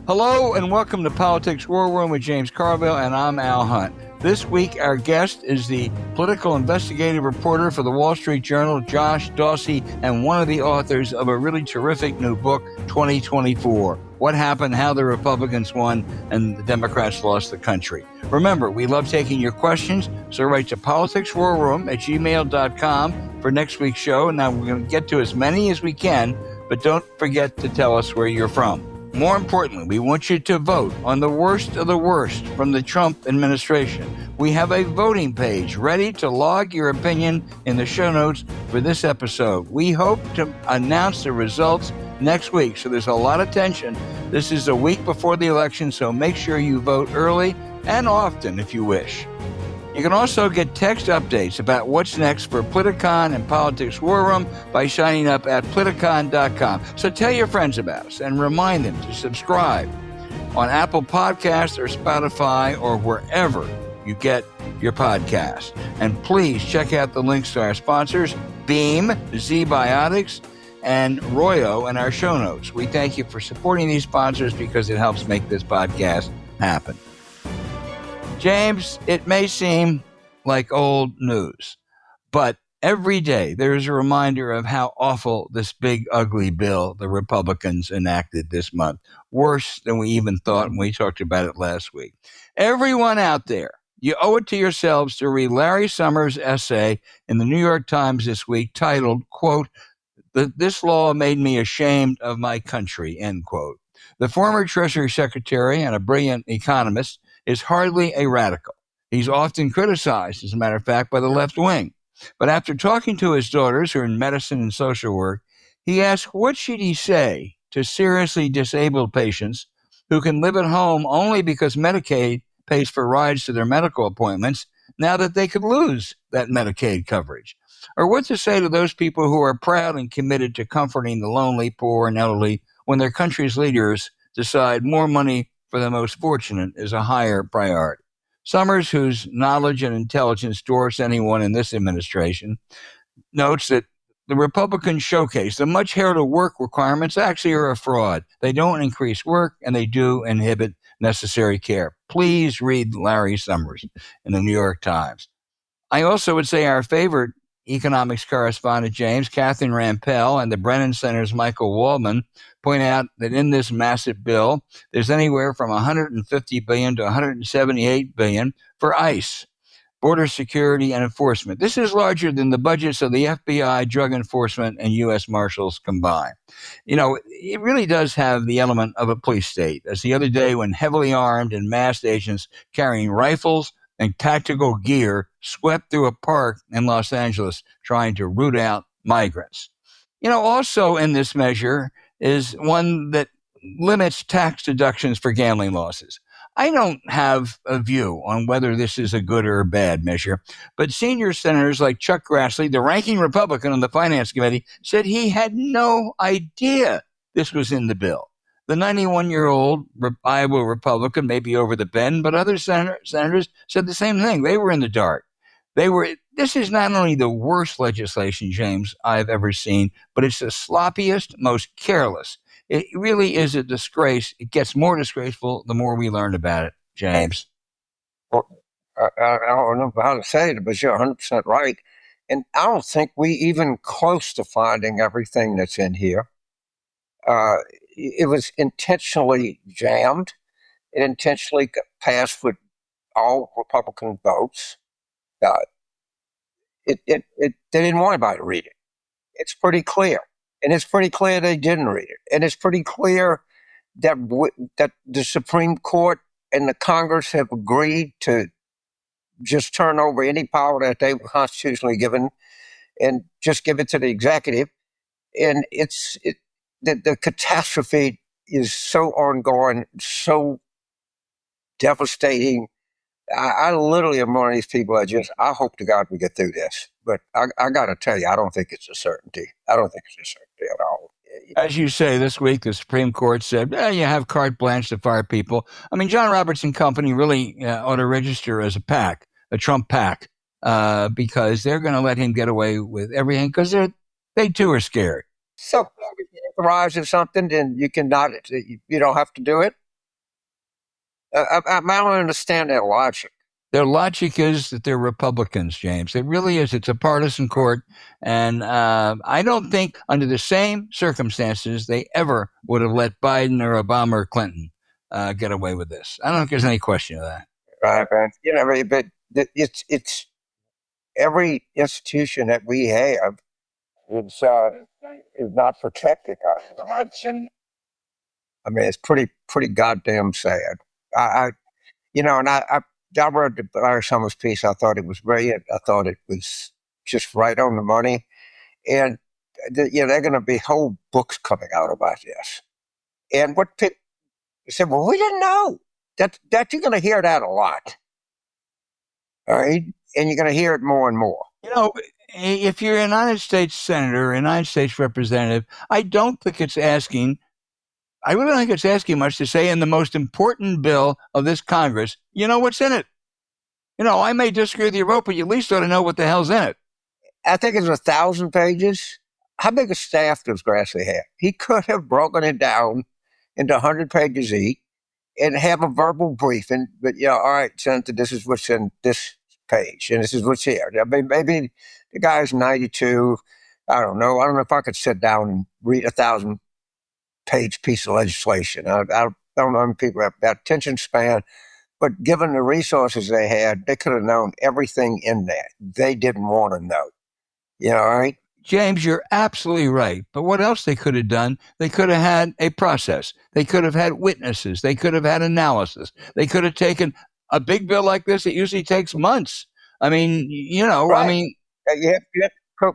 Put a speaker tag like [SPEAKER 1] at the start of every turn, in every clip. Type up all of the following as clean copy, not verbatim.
[SPEAKER 1] Hello and welcome to Politics War Room with James Carville, and I'm Al Hunt. This week, our guest is the political investigative reporter for the Wall Street Journal, Josh Dawsey, and one of the authors of a really terrific new book, 2024. What happened, how the Republicans won, and the Democrats lost the country. Remember, we love taking your questions, so write to politicswarroom@gmail.com for next week's show. Now, we're going to get to as many as we can, but don't forget to tell us where you're from. More importantly, we want you to vote on the worst of the worst from the Trump administration. We have a voting page ready to log your opinion in the show notes for this episode. We hope to announce the results next week, so there's a lot of tension. This is a week before the election, so make sure you vote early and often if you wish. You can also get text updates about what's next for Politicon and Politics War Room by signing up at Politicon.com. So tell your friends about us and remind them to subscribe on Apple Podcasts or Spotify or wherever you get your podcast. And please check out the links to our sponsors, Beam, Zbiotics, and Royo in our show notes. We thank you for supporting these sponsors because it helps make this podcast happen. James, it may seem like old news, but every day there is a reminder of how awful this big, ugly bill the Republicans enacted this month. Worse than we even thought when we talked about it last week. Everyone out there, you owe it to yourselves to read Larry Summers' essay in the New York Times this week titled, quote, "This law made me ashamed of my country," end quote. The former Treasury Secretary and a brilliant economist is hardly a radical. He's often criticized, as a matter of fact, by the left wing. But after talking to his daughters, who are in medicine and social work, he asked what should he say to seriously disabled patients who can live at home only because Medicaid pays for rides to their medical appointments now that they could lose that Medicaid coverage. Or what to say to those people who are proud and committed to comforting the lonely, poor, and elderly when their country's leaders decide more money for the most fortunate is a higher priority. Summers, whose knowledge and intelligence dwarfs anyone in this administration, notes that the Republicans showcase the much heralded work requirements actually are a fraud. They don't increase work, and they do inhibit necessary care. Please read Larry Summers in the New York Times. I also would say our favorite economics correspondent, James, Catherine Rampell, and the Brennan Center's Michael Waldman point out that in this massive bill, there's anywhere from $150 billion to $178 billion for ICE, border security and enforcement. This is larger than the budgets of the FBI, Drug Enforcement, and U.S. Marshals combined. You know, it really does have the element of a police state, as the other day when heavily armed and masked agents carrying rifles and tactical gear swept through a park in Los Angeles trying to root out migrants. You know, also in this measure is one that limits tax deductions for gambling losses. I don't have a view on whether this is a good or a bad measure, but senior senators like Chuck Grassley, the ranking Republican on the Finance Committee, said he had no idea this was in the bill. The 91-year-old Iowa Republican may be over the bend, but other senators said the same thing. They were in the dark. This is not only the worst legislation, James, I've ever seen, but it's the sloppiest, most careless. It really is a disgrace. It gets more disgraceful the more we learn about it, James.
[SPEAKER 2] Well, I don't know how to say it, but you're 100% right. And I don't think we even close to finding everything that's in here. It was intentionally jammed. It intentionally passed with all Republican votes. They didn't want anybody to read it. It's pretty clear. And it's pretty clear they didn't read it. And it's pretty clear that that the Supreme Court and the Congress have agreed to just turn over any power that they were constitutionally given and just give it to the executive. And the catastrophe is so ongoing, so devastating. I literally am one of these people I hope to God we get through this. But I got to tell you, I don't think it's a certainty. I don't think it's a certainty at all.
[SPEAKER 1] As you say, this week the Supreme Court said, you have carte blanche to fire people. I mean, John Roberts and company really ought to register as a PAC, a Trump PAC, because they're going to let him get away with everything because they too are scared.
[SPEAKER 2] So if you authorize something, then you don't have to do it. I don't understand that logic.
[SPEAKER 1] Their logic is that they're Republicans, James. It really is. It's a partisan court. And I don't think under the same circumstances they ever would have let Biden or Obama or Clinton get away with this. I don't think there's any question of that.
[SPEAKER 2] Right, man. But it's every institution that we have is not protecting us. I mean, it's pretty goddamn sad. I and I read the Larry Summers piece. I thought it was brilliant. I thought it was just right on the money. And there are going to be whole books coming out about this. And what people said, well, we didn't know that you're going to hear that a lot. All right, and you're going to hear it more and more.
[SPEAKER 1] If you're a United States senator, a United States representative, I don't think it's asking. I really don't think it's asking much to say in the most important bill of this Congress, you know what's in it. I may disagree with your vote, but you at least ought to know what the hell's in it.
[SPEAKER 2] I think it's 1,000 pages. How big a staff does Grassley have? He could have broken it down into 100 pages each and have a verbal briefing. But, all right, Senator, this is what's in this page, and this is what's here. I mean, maybe the guy's 92. I don't know. I don't know if I could sit down and read 1,000-page piece of legislation. I don't know if people have that attention span. But given the resources they had, they could have known everything in that. They didn't want to know. Right?
[SPEAKER 1] James, you're absolutely right. But what else they could have done? They could have had a process. They could have had witnesses. They could have had analysis. They could have taken a big bill like this. It usually takes months. I mean,
[SPEAKER 2] right.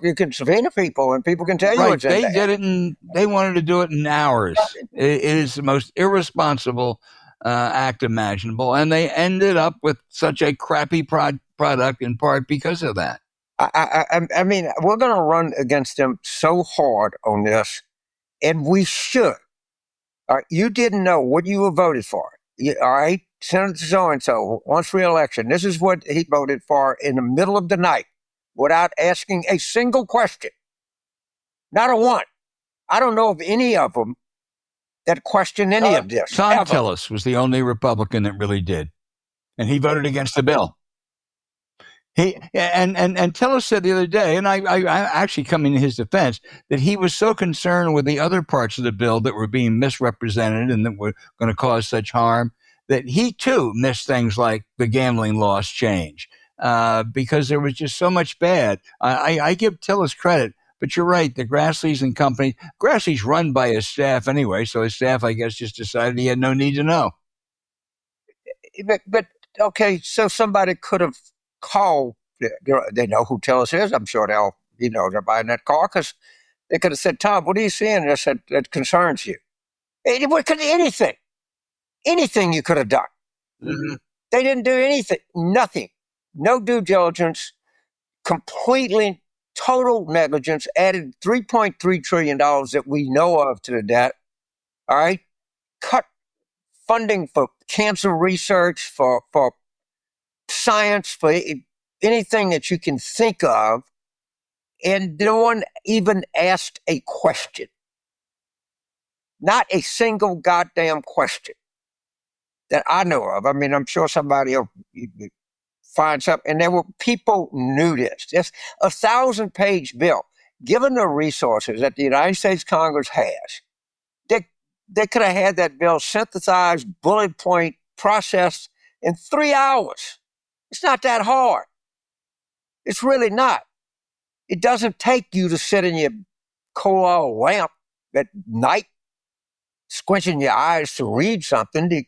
[SPEAKER 2] You can subpoena people and people can tell you what's in there.
[SPEAKER 1] They did it and they wanted to do it in hours. It is the most irresponsible act imaginable. And they ended up with such a crappy product in part because of that.
[SPEAKER 2] I mean, we're going to run against them so hard on this, and we should. All right, you didn't know what you were voted for. All right, Senator so-and-so wants re-election. This is what he voted for in the middle of the night without asking a single question. Not a one. I don't know of any of them that questioned any of this.
[SPEAKER 1] Tom Tillis was the only Republican that really did, and he voted against the bill. And Tillis said the other day, and I actually coming to his defense, that he was so concerned with the other parts of the bill that were being misrepresented and that were going to cause such harm that he too missed things like the gambling laws change because there was just so much bad. I give Tillis credit, but you're right. The Grassley's and company, Grassley's run by his staff anyway, so his staff, I guess, just decided he had no need to know.
[SPEAKER 2] But okay, so somebody could have called. They know who Tillis is. I'm sure they're buying that car because they could have said, Tom, what are you seeing that concerns you? What could anything you could have done. Mm-hmm. They didn't do anything, nothing, no due diligence, completely total negligence, added $3.3 trillion that we know of to the debt. All right. Cut funding for cancer research, for science, for anything that you can think of. And no one even asked a question. Not a single goddamn question that I know of. I mean, I'm sure somebody will find something. And there were people knew this. It's a 1,000-page bill. Given the resources that the United States Congress has, they could have had that bill synthesized, bullet point, processed in 3 hours. It's not that hard. It's really not. It doesn't take you to sit in your coal oil lamp at night, squinching your eyes to read something.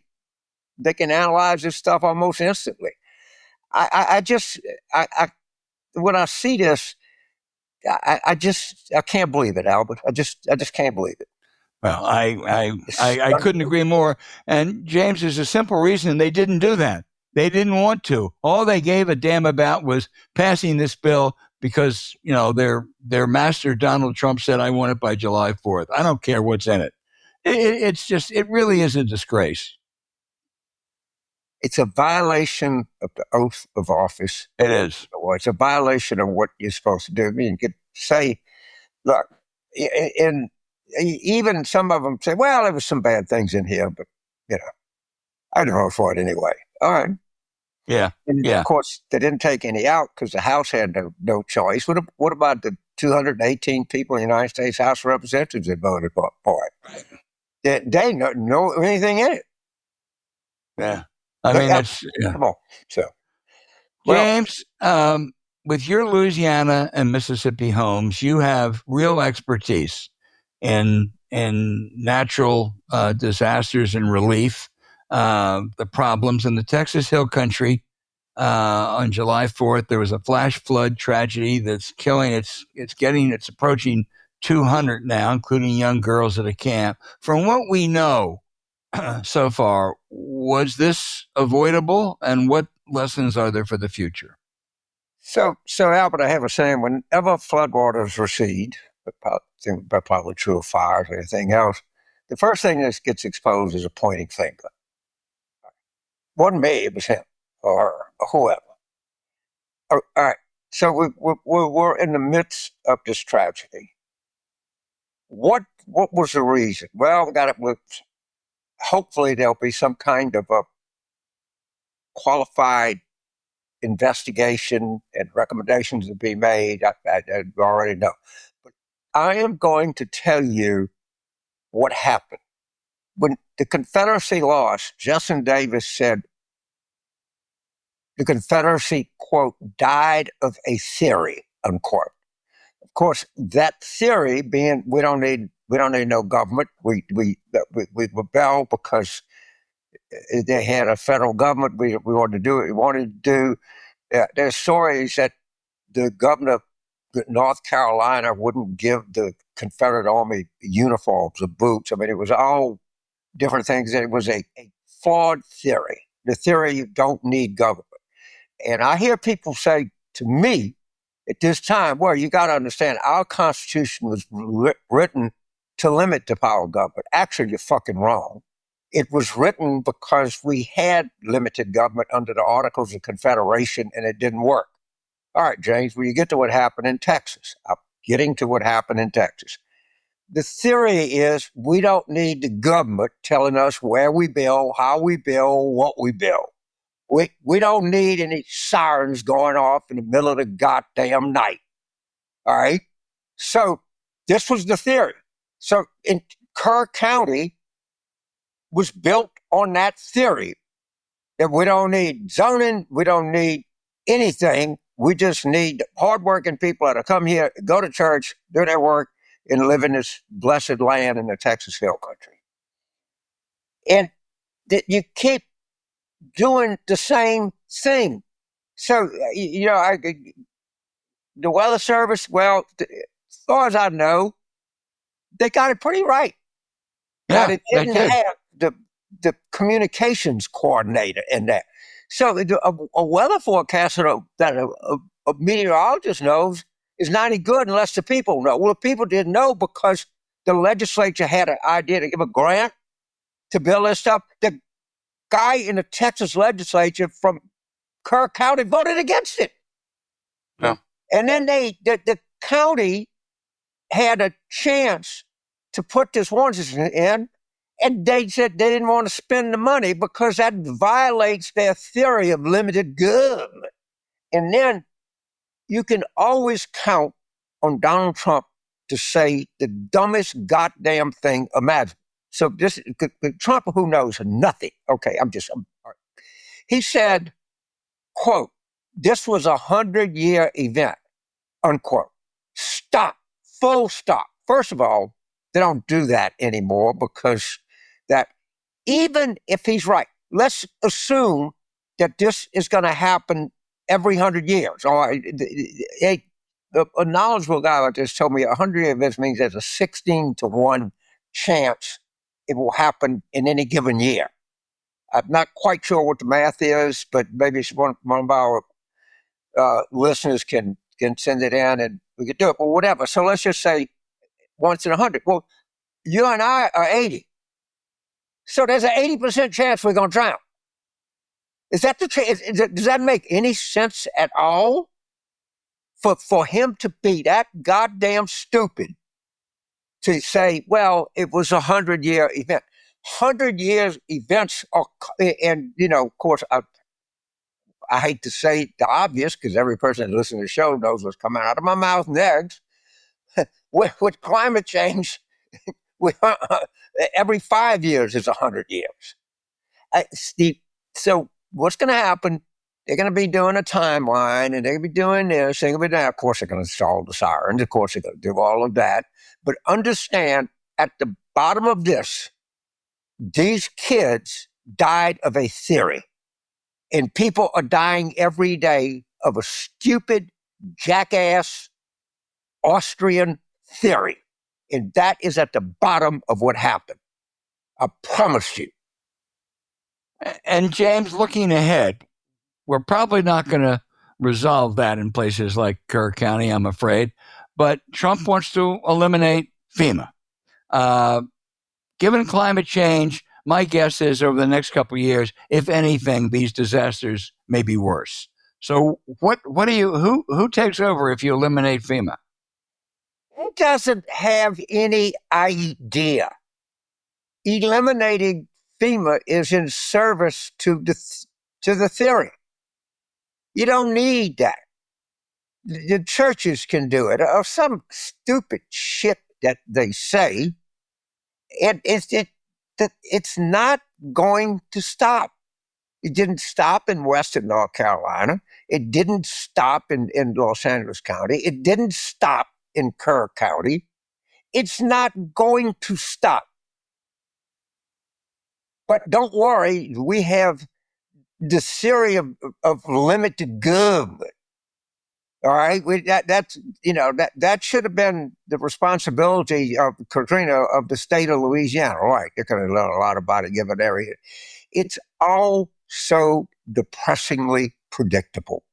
[SPEAKER 2] They can analyze this stuff almost instantly. I when I see this, I can't believe it, Albert. I just can't believe it.
[SPEAKER 1] Well, I couldn't agree more. And James, there's a simple reason they didn't do that. They didn't want to. All they gave a damn about was passing this bill because, their master Donald Trump said, I want it by July 4th. I don't care what's in it. It really is a disgrace.
[SPEAKER 2] It's a violation of the oath of office.
[SPEAKER 1] It is.
[SPEAKER 2] It's a violation of what you're supposed to do. I mean, you could say, look, and even some of them say, well, there was some bad things in here, but, I'd vote for it anyway. All right.
[SPEAKER 1] Yeah.
[SPEAKER 2] And
[SPEAKER 1] Yeah.
[SPEAKER 2] of course, they didn't take any out because the House had no choice. What about the 218 people in the United States House of Representatives that voted for it? They didn't know anything in it.
[SPEAKER 1] Yeah. I mean, it's
[SPEAKER 2] come on. So,
[SPEAKER 1] James, with your Louisiana and Mississippi homes, you have real expertise in natural disasters and relief. The problems in the Texas Hill Country on July 4th, there was a flash flood tragedy that's killing. It's approaching 200 now, including young girls at a camp. From what we know so far, was this avoidable, and what lessons are there for the future?
[SPEAKER 2] So Albert, I have a saying: whenever floodwaters recede, but probably true of fires or anything else, the first thing that gets exposed is a pointing finger. It wasn't me; it was him or her or whoever. All right. So we're in the midst of this tragedy. What was the reason? Well, we got it. Hopefully, there'll be some kind of a qualified investigation and recommendations to be made. I already know. But I am going to tell you what happened. When the Confederacy lost, Jefferson Davis said the Confederacy, quote, died of a theory, unquote. Of course, that theory being we don't need no government. We rebel because they had a federal government. We wanted to do it. We wanted to do. There's stories that the governor of North Carolina wouldn't give the Confederate Army uniforms or boots. I mean, it was all different things. It was a flawed theory. The theory you don't need government. And I hear people say to me at this time, well, you got to understand, our Constitution was written to limit the power of government. Actually, you're fucking wrong. It was written because we had limited government under the Articles of Confederation, and it didn't work. All right, James, will you get to what happened in Texas? I'm getting to what happened in Texas. The theory is we don't need the government telling us where we build, how we build, what we build. We don't need any sirens going off in the middle of the goddamn night. All right? So this was the theory. So in Kerr County was built on that theory that we don't need zoning, we don't need anything. We just need hardworking people that come here, go to church, do their work, and live in this blessed land in the Texas Hill Country. And you keep doing the same thing. So, the Weather Service, well, as far as I know, they got it pretty right.
[SPEAKER 1] Yeah,
[SPEAKER 2] it didn't have the communications coordinator in there. So a weather forecaster that a meteorologist knows is not any good unless the people know. Well, the people didn't know because the legislature had an idea to give a grant to build this stuff. The guy in the Texas legislature from Kerr County voted against it.
[SPEAKER 1] Yeah.
[SPEAKER 2] And then the county had a chance to put this oranges in, and they said they didn't want to spend the money because that violates their theory of limited government. And then you can always count on Donald Trump to say the dumbest goddamn thing imaginable. So this Trump, who knows nothing. Okay, he said, quote, this was 100-year event, unquote. Stop, full stop. First of all, they don't do that anymore because that even if he's right, let's assume that this is going to happen every 100 years. All right, a knowledgeable guy like this told me 100 events means there's a 16-to-1 chance it will happen in any given year. I'm not quite sure what the math is, but maybe one of our listeners can send it in and we could do it, but whatever. So let's just say once in 100. Well, you and I are 80. So there's an 80% chance we're going to drown. Is that the chance? Does that make any sense at all? For him to be that goddamn stupid to say, well, it was a 100-year event. 100 years events are, and, of course, I hate to say the obvious because every person that listens to the show knows what's coming out of my mouth next. With climate change, every 5 years is 100 years. So what's going to happen? They're going to be doing a timeline, and they're going to be doing this. They're going to be that. Of course, they're going to install the sirens. Of course, they're going to do all of that. But understand, at the bottom of this, these kids died of a theory. And people are dying every day of a stupid, jackass Austrian theory. And that is at the bottom of what happened. I promise you.
[SPEAKER 1] And James, looking ahead, we're probably not going to resolve that in places like Kerr County, I'm afraid. But Trump wants to eliminate FEMA. Given climate change, my guess is over the next couple of years, if anything, these disasters may be worse. So who takes over if you eliminate FEMA?
[SPEAKER 2] He doesn't have any idea. Eliminating FEMA is in service to the theory. You don't need that. The churches can do it, or some stupid shit that they say. It's not going to stop. It didn't stop in Western North Carolina. It didn't stop in Los Angeles County. It didn't stop in Kerr County. It's not going to stop. But don't worry, we have the theory of limited government. All right, that should have been the responsibility of Katrina of the state of Louisiana. Right, they could have learned a lot about it given area. It's all so depressingly predictable,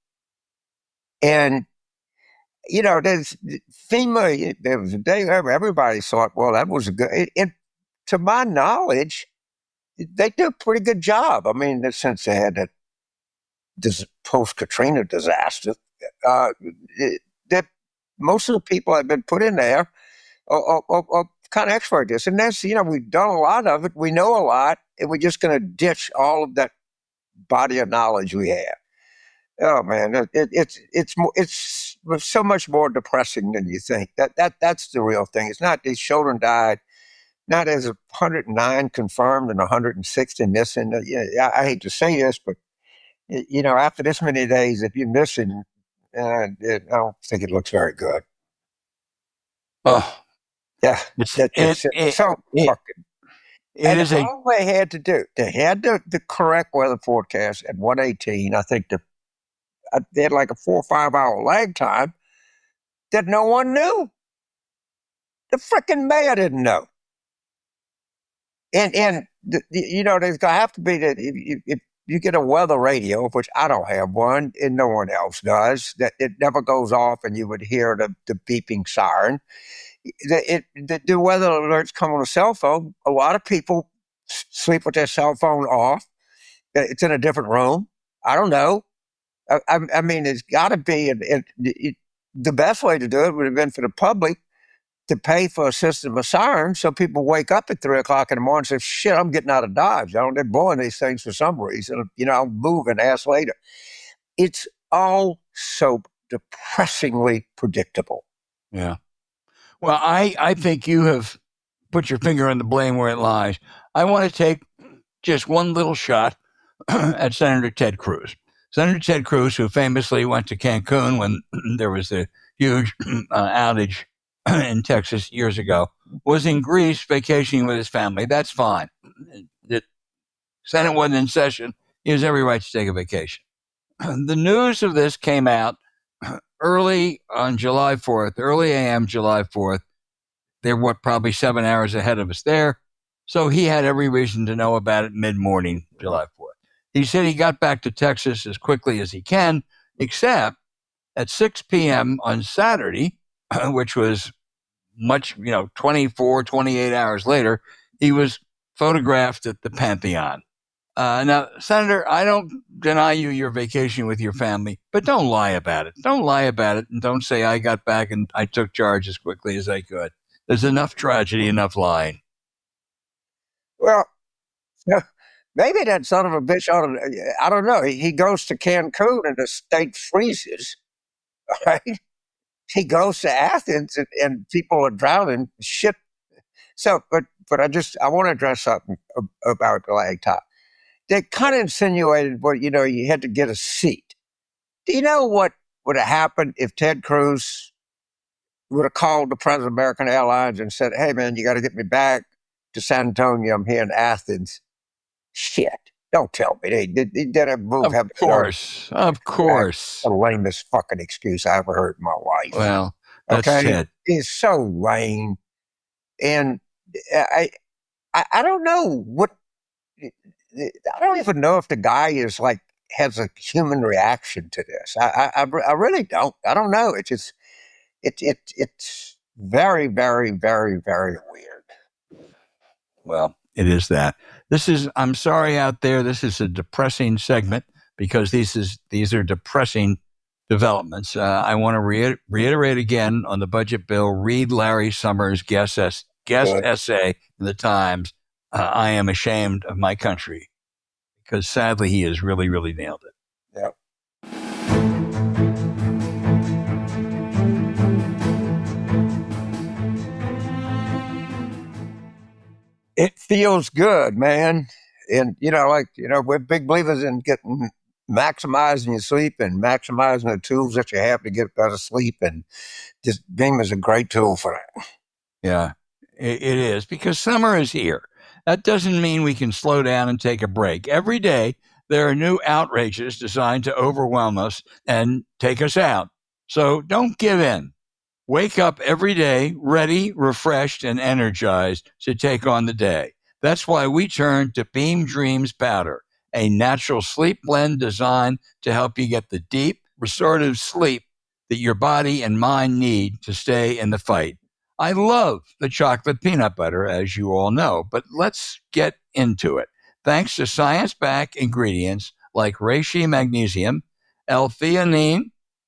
[SPEAKER 2] and there's FEMA. There was a day where everybody thought, well, that was a good. And to my knowledge, they do a pretty good job. I mean, since they had that post-Katrina disaster, that most of the people have been put in there are kind of expert at this. And that's, we've done a lot of it. We know a lot, and we're just going to ditch all of that body of knowledge we have. Oh man, it's so much more depressing than you think. That's the real thing. It's not these children died. Not as 109 confirmed and 160 missing. I hate to say this, but after this many days, if you're missing, I don't think it looks very good.
[SPEAKER 1] Oh,
[SPEAKER 2] yeah, it's so fucking.
[SPEAKER 1] It is
[SPEAKER 2] all they had to do. They had the correct weather forecast at 118. I think they had like a 4 or 5 hour lag time that no one knew. The freaking mayor didn't know. And there's going to have to be that if you get a weather radio, which I don't have one, and no one else does, that it never goes off and you would hear the beeping siren. The weather alerts come on a cell phone. A lot of people sleep with their cell phone off. It's in a different room. I don't know. I mean, it's got to be. The best way to do it would have been for the public to pay for a system of sirens so people wake up at 3 o'clock in the morning and say, shit, I'm getting out of Dodge. They're blowing these things for some reason. I'll move and ask later. It's all so depressingly predictable.
[SPEAKER 1] Yeah. Well, I think you have put your finger on the blame where it lies. I want to take just one little shot at Senator Ted Cruz. Senator Ted Cruz, who famously went to Cancun when there was the huge outage in Texas years ago, was in Greece vacationing with his family. That's fine. The Senate wasn't in session. He has every right to take a vacation. The news of this came out early on July 4th, early AM July 4th. They're probably 7 hours ahead of us there. So he had every reason to know about it mid-morning, July 4th. He said he got back to Texas as quickly as he can, except at 6 p.m. on Saturday, which was 24, 28 hours later, he was photographed at the Pantheon. Now, Senator, I don't deny you your vacation with your family, but don't lie about it. Don't lie about it, and don't say I got back and I took charge as quickly as I could. There's enough tragedy, enough lying.
[SPEAKER 2] Well, So maybe that son of a bitch ought to, I don't know. He goes to Cancun and the state freezes, right? He goes to Athens and people are drowning. Shit. So, but I want to address something about the lag top. They kind of insinuated, well, you had to get a seat. Do you know what would have happened if Ted Cruz would have called the president of American Airlines and said, hey, man, you got to get me back to San Antonio. I'm here in Athens. Shit. Don't tell me. They did a move.
[SPEAKER 1] Of course.
[SPEAKER 2] The lamest fucking excuse I ever heard in my life.
[SPEAKER 1] Well, that's it.
[SPEAKER 2] It's so lame. And I don't know what, I don't even know if the guy is like, has a human reaction to this. I really don't. I don't know. It's just, it's very, very, very, very weird.
[SPEAKER 1] Well, it is that. I'm sorry out there. This is a depressing segment because these are depressing developments. I want to reiterate again on the budget bill. Read Larry Summers' guest essay in the Times. I am ashamed of my country, because sadly he has really, really nailed it.
[SPEAKER 2] Yep. It feels good, man. And, we're big believers in maximizing your sleep and maximizing the tools that you have to get better sleep. And this game is a great tool for that.
[SPEAKER 1] Yeah, it is, because summer is here. That doesn't mean we can slow down and take a break. Every day, there are new outrages designed to overwhelm us and take us out. So don't give in. Wake up every day ready, refreshed, and energized to take on the day. That's why we turn to Beam Dreams Powder, a natural sleep blend designed to help you get the deep, restorative sleep that your body and mind need to stay in the fight. I love the chocolate peanut butter, as you all know, but let's get into it. Thanks to science-backed ingredients like reishi magnesium, L-theanine,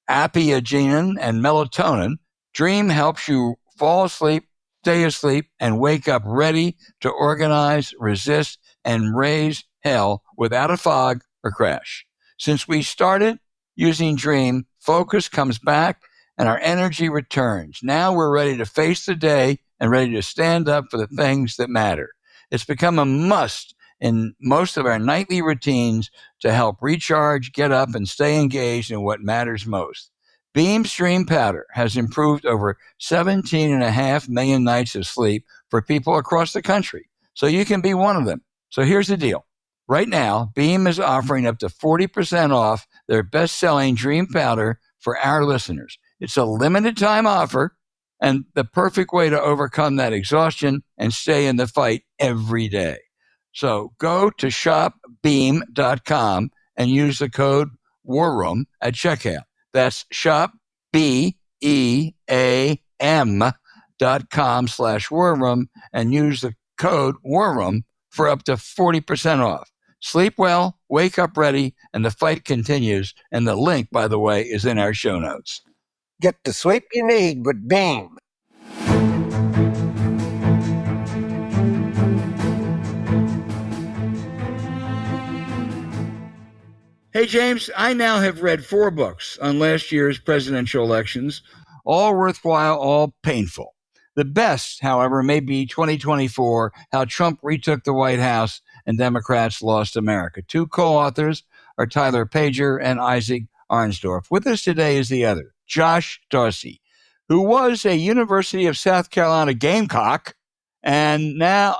[SPEAKER 1] apiagenin, and melatonin, Dream helps you fall asleep, stay asleep, and wake up ready to organize, resist, and raise hell without a fog or crash. Since we started using Dream, focus comes back and our energy returns. Now we're ready to face the day and ready to stand up for the things that matter. It's become a must in most of our nightly routines to help recharge, get up, and stay engaged in what matters most. Beam Stream Powder has improved over 17.5 million nights of sleep for people across the country, so you can be one of them. So here's the deal. Right now, Beam is offering up to 40% off their best-selling Dream Powder for our listeners. It's a limited time offer and the perfect way to overcome that exhaustion and stay in the fight every day. So go to shopbeam.com and use the code WARROOM at checkout. That's shopbeam.com/warroom and use the code WARROOM for up to 40% off. Sleep well, wake up ready, and the fight continues. And the link, by the way, is in our show notes.
[SPEAKER 2] Get the sleep you need with Beam.
[SPEAKER 1] Hey, James, I now have read 4 books on last year's presidential elections, all worthwhile, all painful. The best, however, may be 2024, How Trump Retook the White House and Democrats Lost America. 2 co-authors are Tyler Pager and Isaac Arnsdorf. With us today is the other, Josh Dawsey, who was a University of South Carolina Gamecock and now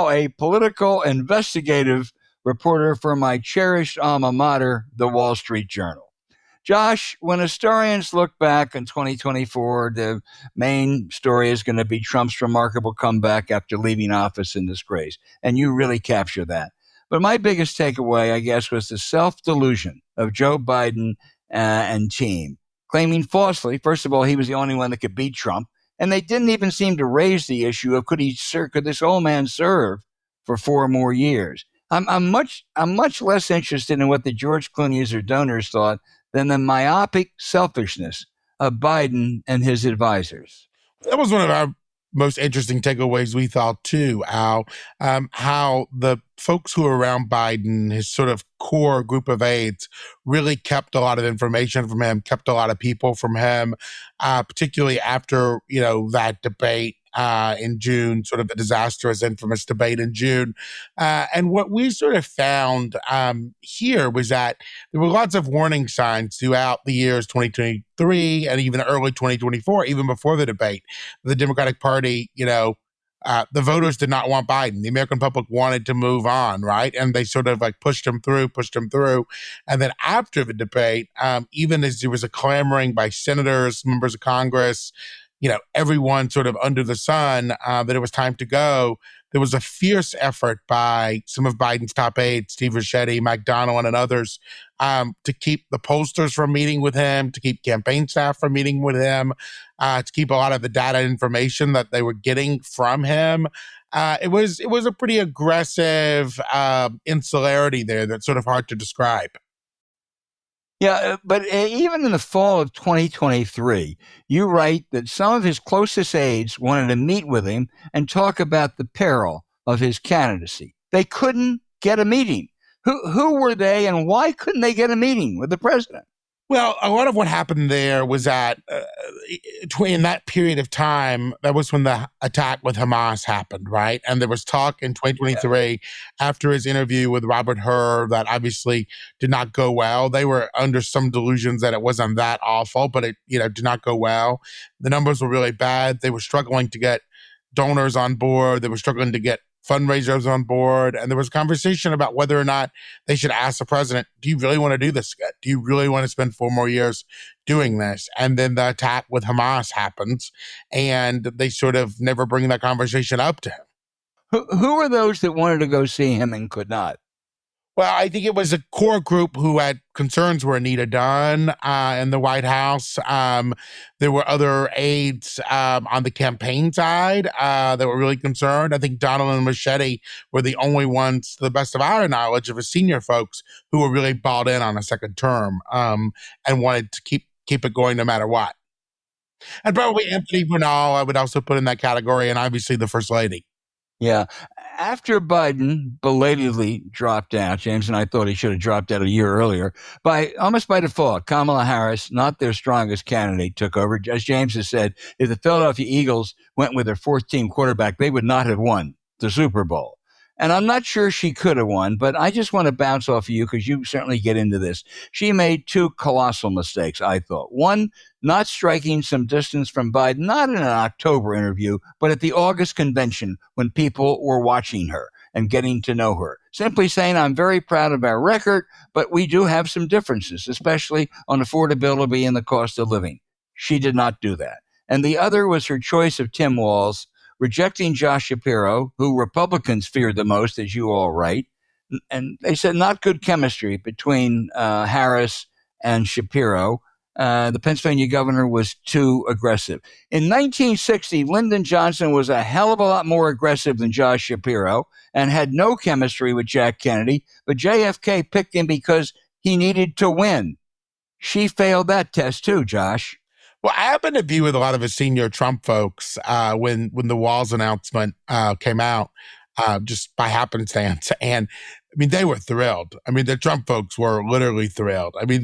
[SPEAKER 1] a political investigative reporter for my cherished alma mater, the Wall Street Journal. Josh, when historians look back in 2024, the main story is going to be Trump's remarkable comeback after leaving office in disgrace, and you really capture that. But my biggest takeaway, I guess, was the self-delusion of Joe Biden and team, claiming falsely, first of all, he was the only one that could beat Trump, and they didn't even seem to raise the issue of could this old man serve for 4 more years. I'm much less interested in what the George Clooney's or donors thought than the myopic selfishness of Biden and his advisors.
[SPEAKER 3] That was one of our most interesting takeaways we thought too, Al, how the folks who are around Biden, his sort of core group of aides, really kept a lot of information from him, kept a lot of people from him, particularly after, that debate in June, sort of the disastrous, infamous debate in June. And what we sort of found here was that there were lots of warning signs throughout the years 2023 and even early 2024, even before the debate. The Democratic Party, the voters did not want Biden. The American public wanted to move on, right? And they sort of like pushed him through. And then after the debate, even as there was a clamoring by senators, members of Congress, everyone sort of under the sun, that it was time to go, there was a fierce effort by some of Biden's top aides, Steve Ricchetti, Mike Donilon, and others, to keep the pollsters from meeting with him, to keep campaign staff from meeting with him, to keep a lot of the data and information that they were getting from him. It was a pretty aggressive insularity there that's sort of hard to describe.
[SPEAKER 1] Yeah, but even in the fall of 2023, you write that some of his closest aides wanted to meet with him and talk about the peril of his candidacy. They couldn't get a meeting. Who were they, and why couldn't they get a meeting with the president?
[SPEAKER 3] Well, a lot of what happened there was that in that period of time, that was when the attack with Hamas happened, right? And there was talk in 2023 after his interview with Robert Hur that obviously did not go well. They were under some delusions that it wasn't that awful, but it did not go well. The numbers were really bad. They were struggling to get donors on board. They were struggling to get fundraisers on board. And there was conversation about whether or not they should ask the president, do you really want to do this again? Do you really want to spend 4 more years doing this? And then the attack with Hamas happens, and they sort of never bring that conversation up to him.
[SPEAKER 1] Who were those that wanted to go see him and could not?
[SPEAKER 3] Well, I think it was a core group who had concerns were Anita Dunn in the White House. There were other aides on the campaign side that were really concerned. I think Donald and Machete were the only ones, to the best of our knowledge, of his senior folks who were really bought in on a second term and wanted to keep it going no matter what. And probably Anthony Bernal, I would also put in that category, and obviously the First Lady.
[SPEAKER 1] Yeah. After Biden belatedly dropped out, James and I thought he should have dropped out a year earlier, almost by default, Kamala Harris, not their strongest candidate, took over. As James has said, if the Philadelphia Eagles went with their fourth-team quarterback, they would not have won the Super Bowl. And I'm not sure she could have won, but I just want to bounce off of you because you certainly get into this. She made 2 colossal mistakes, I thought. One, not striking some distance from Biden, not in an October interview, but at the August convention when people were watching her and getting to know her. Simply saying, I'm very proud of our record, but we do have some differences, especially on affordability and the cost of living. She did not do that. And the other was her choice of Tim Walz, rejecting Josh Shapiro, who Republicans feared the most, as you all write. And they said not good chemistry between Harris and Shapiro. The Pennsylvania governor was too aggressive. In 1960, Lyndon Johnson was a hell of a lot more aggressive than Josh Shapiro and had no chemistry with Jack Kennedy, but JFK picked him because he needed to win. She failed that test too, Josh.
[SPEAKER 3] Well, I happened to be with a lot of his senior Trump folks when the Walz announcement came out, just by happenstance. And I mean, they were thrilled. I mean, the Trump folks were literally thrilled. I mean,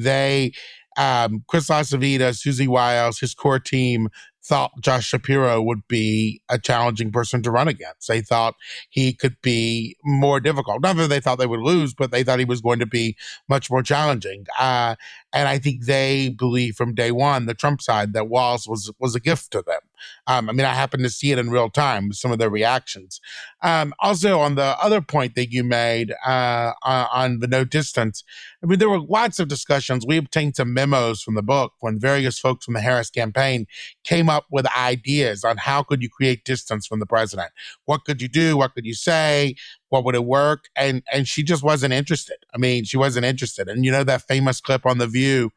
[SPEAKER 3] Chris LaCivita, Susie Wiles, his core team thought Josh Shapiro would be a challenging person to run against. They thought he could be more difficult. Not that they thought they would lose, but they thought he was going to be much more challenging. And I think they believe from day one, the Trump side, that Walz was a gift to them. I mean, I happened to see it in real time with some of their reactions. Also, on the other point that you made on the no distance, I mean, there were lots of discussions. We obtained some memos from the book when various folks from the Harris campaign came up with ideas on how could you create distance from the president. What could you do? What could you say? What would it work? And she just wasn't interested. I mean, she wasn't interested. And that famous clip on The View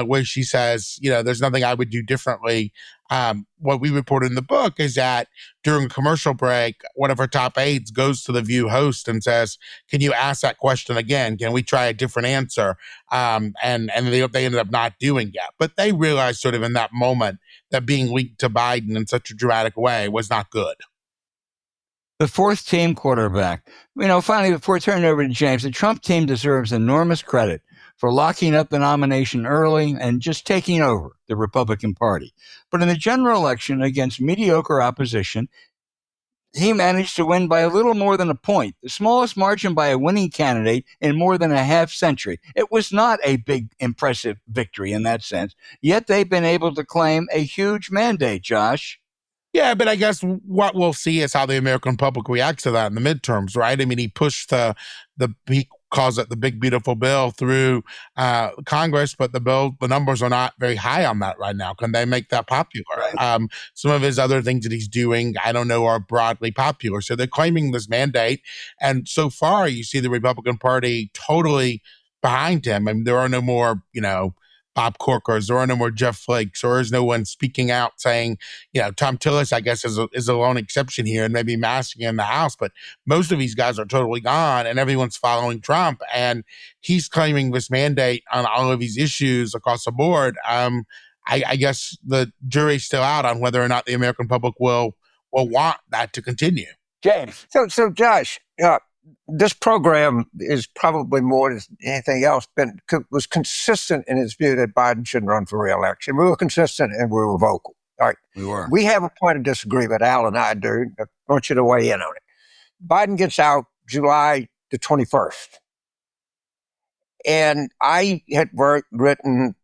[SPEAKER 3] where she says, there's nothing I would do differently what we reported in the book is that during a commercial break, one of her top aides goes to the View host and says, "Can you ask that question again? Can we try a different answer?" And they ended up not doing that. But they realized sort of in that moment that being leaked to Biden in such a dramatic way was not good.
[SPEAKER 1] The fourth team quarterback. Finally, before turning over to James, the Trump team deserves enormous credit for locking up the nomination early and just taking over the Republican Party. But in the general election against mediocre opposition, he managed to win by a little more than a point, the smallest margin by a winning candidate in more than a half century. It was not a big, impressive victory in that sense, yet they've been able to claim a huge mandate, Josh.
[SPEAKER 3] Yeah, but I guess what we'll see is how the American public reacts to that in the midterms, right? I mean, he pushed he calls it the big, beautiful bill through Congress, but the numbers are not very high on that right now. Can they make that popular?
[SPEAKER 1] Right.
[SPEAKER 3] Some of his other things that he's doing, I don't know, are broadly popular. So they're claiming this mandate. And so far, you see the Republican Party totally behind him. I mean, there are no more, Bob Corkers, there are no more Jeff Flakes, or is no one speaking out saying, Tom Tillis, I guess, is a lone exception here and maybe masking in the House, but most of these guys are totally gone and everyone's following Trump. And he's claiming this mandate on all of these issues across the board. I guess the jury's still out on whether or not the American public will want that to continue.
[SPEAKER 1] James.
[SPEAKER 2] So Josh, this program is probably more than anything else was consistent in its view that Biden shouldn't run for re-election. We were consistent and we were vocal. All right.
[SPEAKER 1] We were.
[SPEAKER 2] We have a point of disagreement, Al and I do. I want you to weigh in on it. Biden gets out July the 21st. And I had written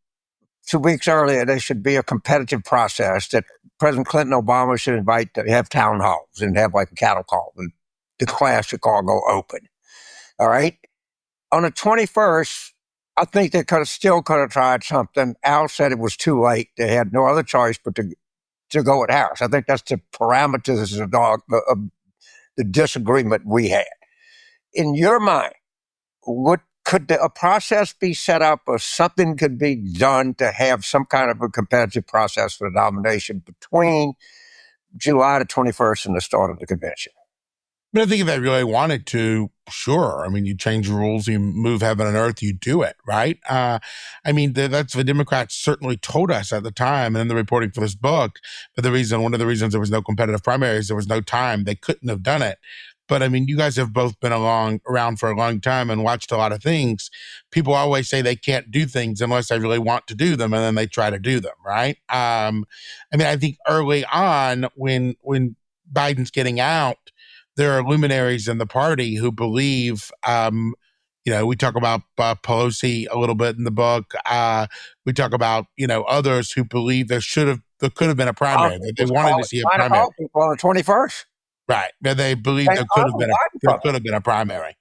[SPEAKER 2] 2 weeks earlier, there should be a competitive process that President Clinton Obama should invite to have town halls and have like a cattle call. The class Chicago Open. All right. On the 21st, I think they still could have tried something. Al said it was too late. They had no other choice but to go with Harris. I think that's the parameters of the disagreement we had. In your mind, could a process be set up or something could be done to have some kind of a competitive process for the nomination between July the 21st and the start of the convention?
[SPEAKER 3] But I think if they really wanted to, sure. I mean, you change rules, you move heaven and earth, you do it, right? That's the Democrats certainly told us at the time and in the reporting for this book. But one of the reasons there was no competitive primaries, there was no time. They couldn't have done it. But I mean, you guys have both been around for a long time and watched a lot of things. People always say they can't do things unless they really want to do them, and then they try to do them, right? I think early on when Biden's getting out, there are luminaries in the party who believe, we talk about Pelosi a little bit in the book. We talk about, others who believe there could have been a primary. They wanted to see a primary.
[SPEAKER 2] People on the 21st.
[SPEAKER 3] Right. They believe there could have been a primary.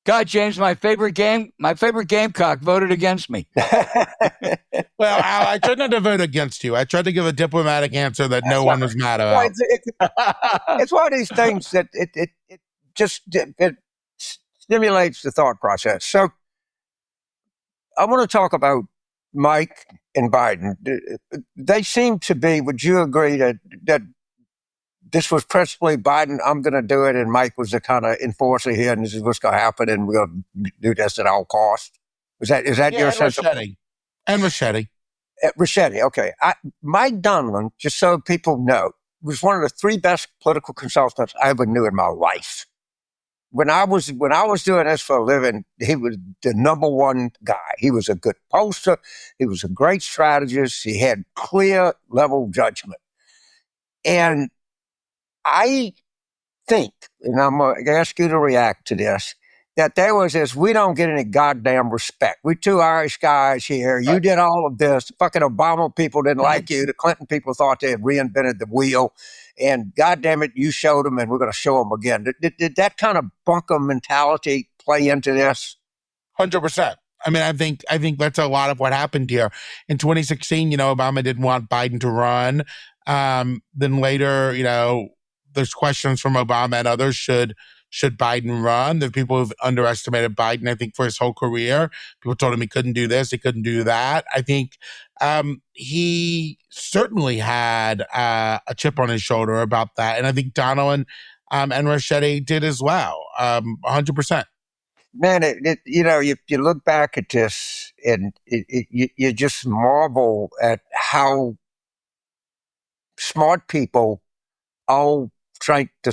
[SPEAKER 1] God, James, my favorite Gamecock voted against me.
[SPEAKER 3] Well, Al, I tried not to vote against you. I tried to give a diplomatic answer that no one was mad about.
[SPEAKER 2] It's one of these things that it stimulates the thought process. So I want to talk about Mike and Biden. They seem to be, would you agree that this was principally Biden, I'm going to do it, and Mike was the kind of enforcer here, and this is what's going to happen, and we're going to do this at all costs? Is that your sense of...
[SPEAKER 3] And Machete.
[SPEAKER 2] Machete, okay. Mike Donlin, just so people know, was one of the 3 best political consultants I ever knew in my life. When I was doing this for a living, he was the number one guy. He was a good poster. He was a great strategist. He had clear level judgment. And I think, and I'm going to ask you to react to this, that there was this, we don't get any goddamn respect. We 2 Irish guys here. You did all of this. The fucking Obama people didn't like you. The Clinton people thought they had reinvented the wheel. And goddamn it, you showed them and we're going to show them again. Did that kind of bunker mentality play into this?
[SPEAKER 3] 100%. I mean, I think that's a lot of what happened here. In 2016, Obama didn't want Biden to run. Then later, there's questions from Obama and others, should should Biden run. There are people who've underestimated Biden, I think, for his whole career. People told him he couldn't do this, he couldn't do that. I think he certainly had a chip on his shoulder about that. And I think Donilon and Ricchetti did as well, 100%.
[SPEAKER 2] Man, you look back at this and you just marvel at how smart people all drank the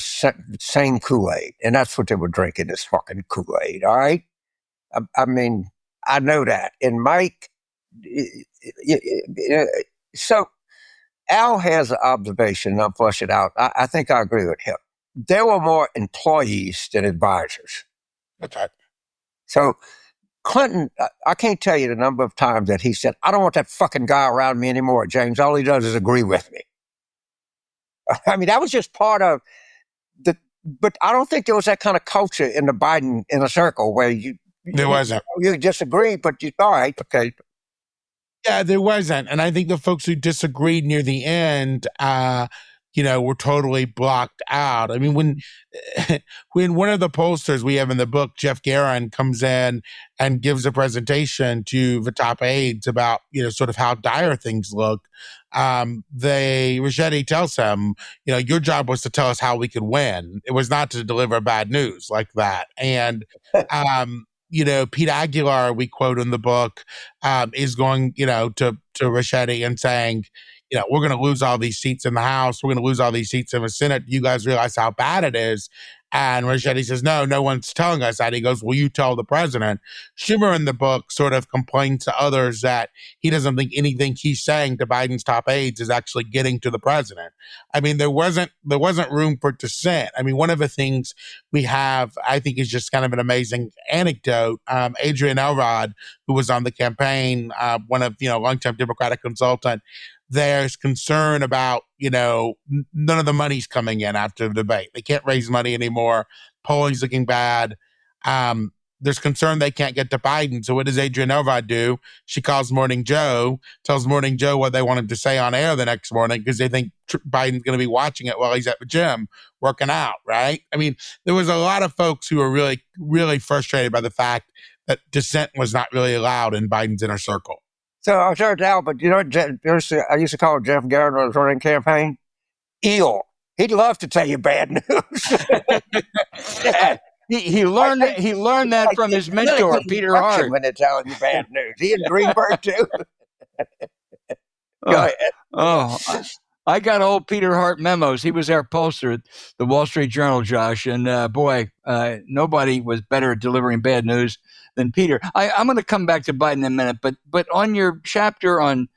[SPEAKER 2] same Kool-Aid. And that's what they were drinking, this fucking Kool-Aid, all right? I mean, I know that. And Mike, so Al has an observation, and I'll flush it out. I think I agree with him. There were more employees than advisors.
[SPEAKER 3] Okay.
[SPEAKER 2] So Clinton, I can't tell you the number of times that he said, I don't want that fucking guy around me anymore, James. All he does is agree with me. I mean, that was just part of but I don't think there was that kind of culture in the Biden inner circle where
[SPEAKER 3] there wasn't.
[SPEAKER 2] You disagree, but all right, okay.
[SPEAKER 3] Yeah, there wasn't. And I think the folks who disagreed near the end, were totally blocked out. I mean, when one of the pollsters we have in the book, Jeff Guerin, comes in and gives a presentation to the top aides about, sort of how dire things look, Ricchetti tells him, your job was to tell us how we could win. It was not to deliver bad news like that. And, Pete Aguilar, we quote in the book, is going, to Ricchetti and saying, we're going to lose all these seats in the House. We're going to lose all these seats in the Senate. You guys realize how bad it is. And Ricchetti says, no one's telling us that. He goes, well, you tell the president. Schumer in the book sort of complains to others that he doesn't think anything he's saying to Biden's top aides is actually getting to the president. I mean, there wasn't room for dissent. I mean, one of the things we have, I think, is just kind of an amazing anecdote. Adrian Elrod, who was on the campaign, one of, longtime Democratic consultant, there's concern about, none of the money's coming in after the debate. They can't raise money anymore. Polling's looking bad. There's concern they can't get to Biden. So what does Adrienne Elrod do? She calls Morning Joe, tells Morning Joe what they want him to say on air the next morning because they think Biden's going to be watching it while he's at the gym working out, right? I mean, there was a lot of folks who were really, really frustrated by the fact that dissent was not really allowed in Biden's inner circle.
[SPEAKER 2] So I'm sorry, Al, but I used to call Jeff Garrett when I was running campaign. Eel. He'd love to tell you bad news.
[SPEAKER 1] Yeah. He learned that from his mentor, Peter Hart.
[SPEAKER 2] When they're telling you bad news. He and Greenberg, too. Go ahead.
[SPEAKER 1] I got old Peter Hart memos. He was our pollster at the Wall Street Journal, Josh. And nobody was better at delivering bad news than Peter. I'm going to come back to Biden in a minute, but on your chapter on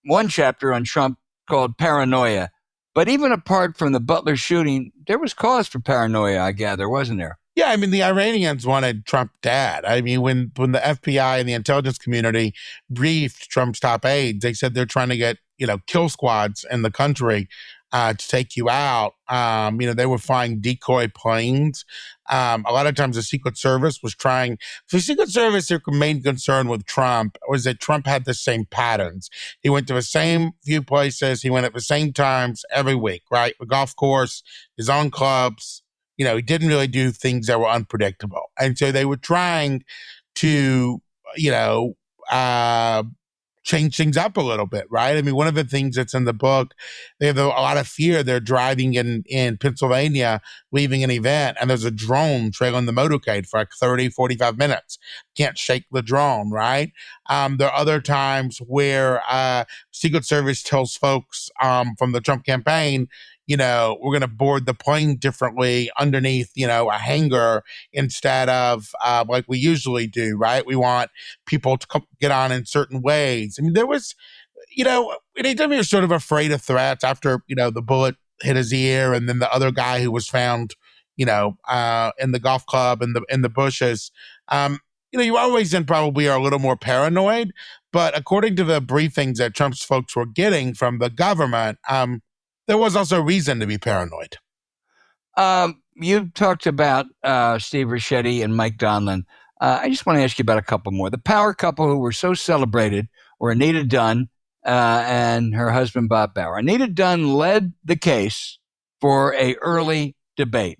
[SPEAKER 1] one chapter on Trump called Paranoia, but even apart from the Butler shooting, there was cause for paranoia, I gather, wasn't there?
[SPEAKER 3] Yeah, I mean, the Iranians wanted Trump dead. I mean, when the FBI and the intelligence community briefed Trump's top aides, they said they're trying to get, kill squads in the country to take you out. They were flying decoy planes. A lot of times the Secret Service was trying. The Secret Service, their main concern with Trump was that Trump had the same patterns. He went to the same few places. He went at the same times every week, right? The golf course, his own clubs. He didn't really do things that were unpredictable. And so they were trying to, change things up a little bit, right? I mean, one of the things that's in the book, they have a lot of fear. They're driving in Pennsylvania, leaving an event, and there's a drone trailing the motorcade for like 30, 45 minutes. Can't shake the drone, right? There are other times where Secret Service tells folks from the Trump campaign, we're going to board the plane differently underneath, a hangar instead of like we usually do, right? We want people to get on in certain ways. I mean, there was, anytime you're sort of afraid of threats after, the bullet hit his ear and then the other guy who was found, in the golf club in the bushes, you always then probably are a little more paranoid. But according to the briefings that Trump's folks were getting from the government, there was also reason to be paranoid.
[SPEAKER 1] You talked about Steve Ricchetti and Mike Donilon. I just want to ask you about a couple more. The power couple who were so celebrated were Anita Dunn and her husband, Bob Bauer. Anita Dunn led the case for an early debate.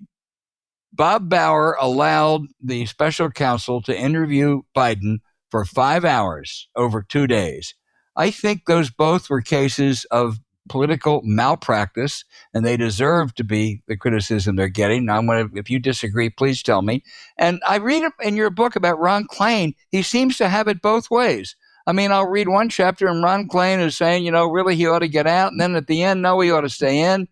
[SPEAKER 1] Bob Bauer allowed the special counsel to interview Biden for 5 hours over 2 days. I think those both were cases of political malpractice, and they deserve to be the criticism they're getting. Now, if you disagree, please tell me. And I read in your book about Ron Klain, he seems to have it both ways. I mean, I'll read one chapter and Ron Klain is saying, really he ought to get out. And then at the end, no, he ought to stay in.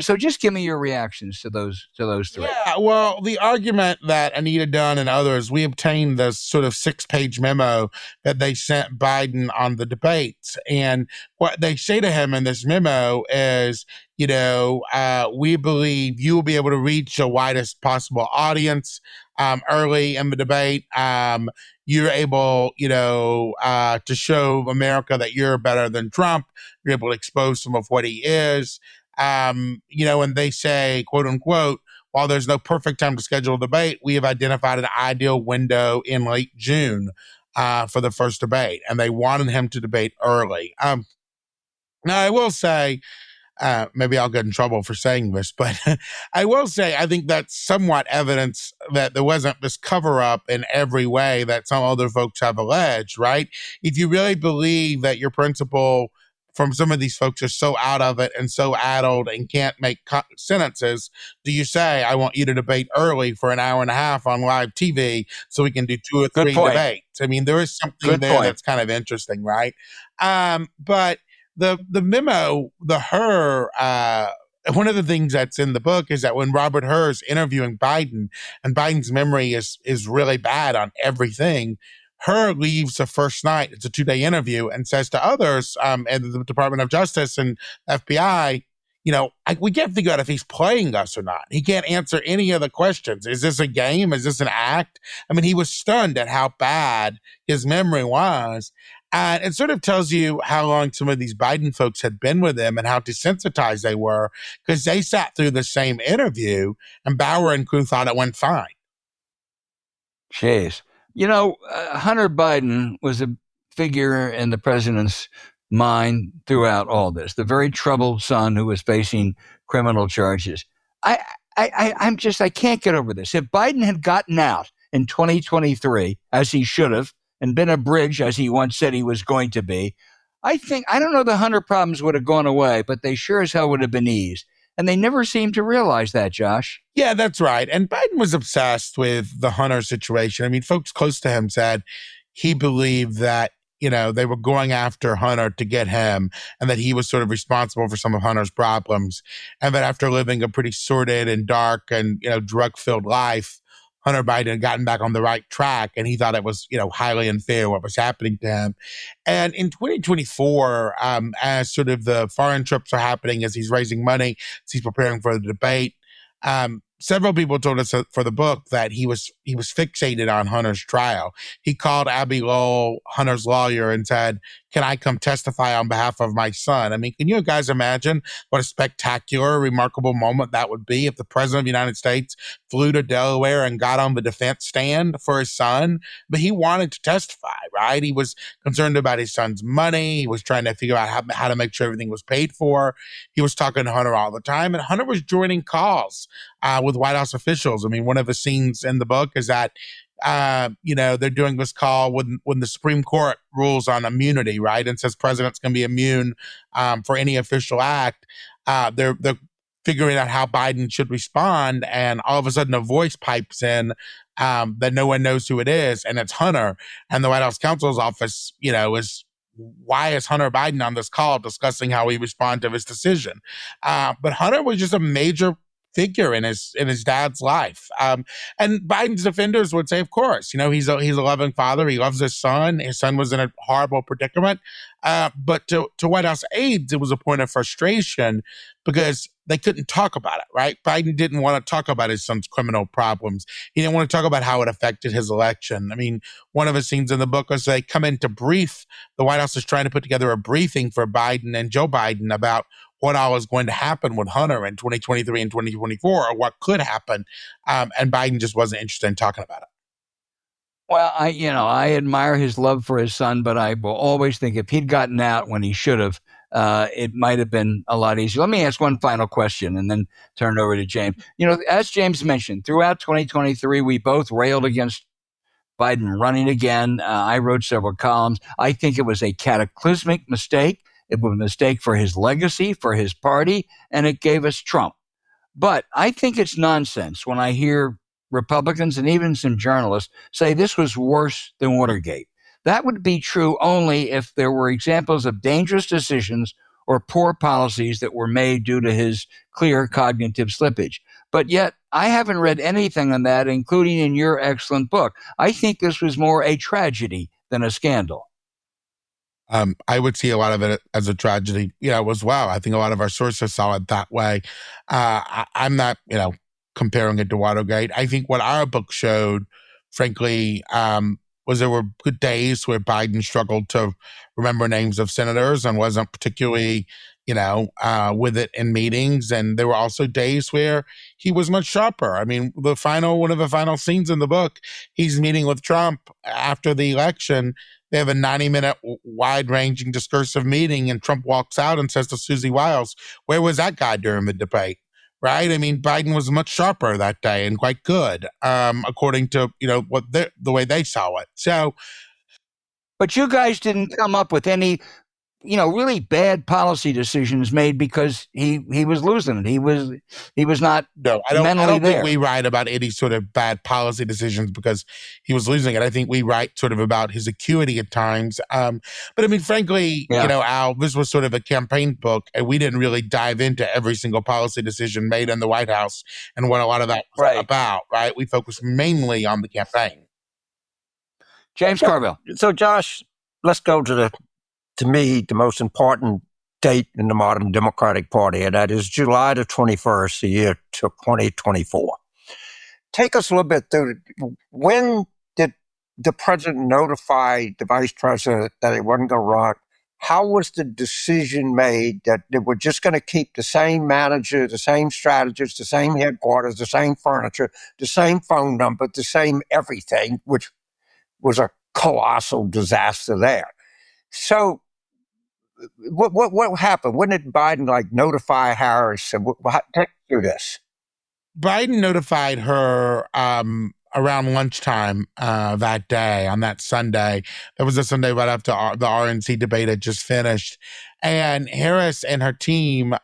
[SPEAKER 1] So just give me your reactions to those three.
[SPEAKER 3] Yeah, well, the argument that Anita Dunn and others, we obtained this sort of 6-page memo that they sent Biden on the debates. And what they say to him in this memo is, we believe you will be able to reach the widest possible audience early in the debate. You're able, to show America that you're better than Trump. You're able to expose some of what he is. And they say, quote unquote, while there's no perfect time to schedule a debate, we have identified an ideal window in late June for the first debate. And they wanted him to debate early. Now, I will say, maybe I'll get in trouble for saying this, but I will say I think that's somewhat evidence that there wasn't this cover-up in every way that some other folks have alleged, right? If you really believe that your principal from some of these folks are so out of it and so addled and can't make sentences, do you say, I want you to debate early for an hour and a half on live TV so we can do 2 or 3 debates? I mean, there is something there that's kind of interesting, right? But the memo, one of the things that's in the book is that when Robert Hur's interviewing Biden, and Biden's memory is really bad on everything, Hur leaves the first night, it's a 2-day interview, and says to others at the Department of Justice and FBI, we can't figure out if he's playing us or not. He can't answer any of the questions. Is this a game? Is this an act? I mean, he was stunned at how bad his memory was. And it sort of tells you how long some of these Biden folks had been with him and how desensitized they were, because they sat through the same interview and Bauer and crew thought it went fine.
[SPEAKER 1] Jeez. Hunter Biden was a figure in the president's mind throughout all this, the very troubled son who was facing criminal charges. I can't get over this. If Biden had gotten out in 2023, as he should have, and been a bridge, as he once said he was going to be, I don't know the Hunter problems would have gone away, but they sure as hell would have been eased. And they never seem to realize that, Josh.
[SPEAKER 3] Yeah, that's right. And Biden was obsessed with the Hunter situation. I mean, folks close to him said he believed that, they were going after Hunter to get him and that he was sort of responsible for some of Hunter's problems. And that after living a pretty sordid and dark and, drug-filled life, Hunter Biden had gotten back on the right track, and he thought it was, highly unfair what was happening to him. And in 2024, as sort of the foreign trips are happening, as he's raising money, as he's preparing for the debate, several people told us for the book that he was fixated on Hunter's trial. He called Abby Lowell, Hunter's lawyer, and said, can I come testify on behalf of my son? I mean, can you guys imagine what a spectacular, remarkable moment that would be if the president of the United States flew to Delaware and got on the defense stand for his son? But he wanted to testify, right? He was concerned about his son's money. He was trying to figure out how to make sure everything was paid for. He was talking to Hunter all the time, and Hunter was joining calls with White House officials. I mean, one of the scenes in the book is that they're doing this call when the Supreme Court rules on immunity, right, and says presidents can be immune for any official act. They're figuring out how Biden should respond, and all of a sudden a voice pipes in that no one knows who it is, and it's Hunter. And the White House counsel's office, is, why is Hunter Biden on this call discussing how he responded to his decision? But Hunter was just a major figure in his dad's life. And Biden's defenders would say, of course, he's a loving father. He loves his son. His son was in a horrible predicament. But to White House aides, it was a point of frustration because they couldn't talk about it, right? Biden didn't want to talk about his son's criminal problems. He didn't want to talk about how it affected his election. I mean, one of the scenes in the book was they come in to brief. The White House is trying to put together a briefing for Biden and Joe Biden about what all is going to happen with Hunter in 2023 and 2024, or what could happen. And Biden just wasn't interested in talking about it.
[SPEAKER 1] Well, I admire his love for his son, but I will always think if he'd gotten out when he should have, it might have been a lot easier. Let me ask one final question and then turn it over to James. As James mentioned, throughout 2023, we both railed against Biden running again. I wrote several columns. I think it was a cataclysmic mistake. It was a mistake for his legacy, for his party, and it gave us Trump. But I think it's nonsense when I hear Republicans and even some journalists say this was worse than Watergate. That would be true only if there were examples of dangerous decisions or poor policies that were made due to his clear cognitive slippage. But yet, I haven't read anything on that, including in your excellent book. I think this was more a tragedy than a scandal.
[SPEAKER 3] I would see a lot of it as a tragedy, as well. I think a lot of our sources saw it that way. I'm not, comparing it to Watergate. I think what our book showed, frankly, was there were good days where Biden struggled to remember names of senators and wasn't particularly, with it in meetings. And there were also days where he was much sharper. I mean, one of the final scenes in the book, he's meeting with Trump after the election. They have a 90-minute wide-ranging discursive meeting, and Trump walks out and says to Susie Wiles, "Where was that guy during the debate?" Right? I mean, Biden was much sharper that day and quite good, according to the way they saw it. So,
[SPEAKER 1] but you guys didn't come up with any really bad policy decisions made because he was losing it. He was not mentally there.
[SPEAKER 3] Think we write about any sort of bad policy decisions because he was losing it. I think we write sort of about his acuity at times. But I mean, frankly, Al, this was sort of a campaign book, and we didn't really dive into every single policy decision made in the White House and what a lot of that was about, right? We focused mainly on the campaign.
[SPEAKER 1] James Carville.
[SPEAKER 2] So, Josh, let's go to me, the most important date in the modern Democratic Party, and that is July the 21st, the year 2024. Take us a little bit through when did the president notify the vice president that he wasn't going to run? How was the decision made that they were just going to keep the same manager, the same strategist, the same headquarters, the same furniture, the same phone number, the same everything, which was a colossal disaster there. So, what happened? When did Biden notify Harris? And take through this.
[SPEAKER 3] Biden notified her around lunchtime that day, on that Sunday. That was the Sunday right after the RNC debate had just finished, and Harris and her team,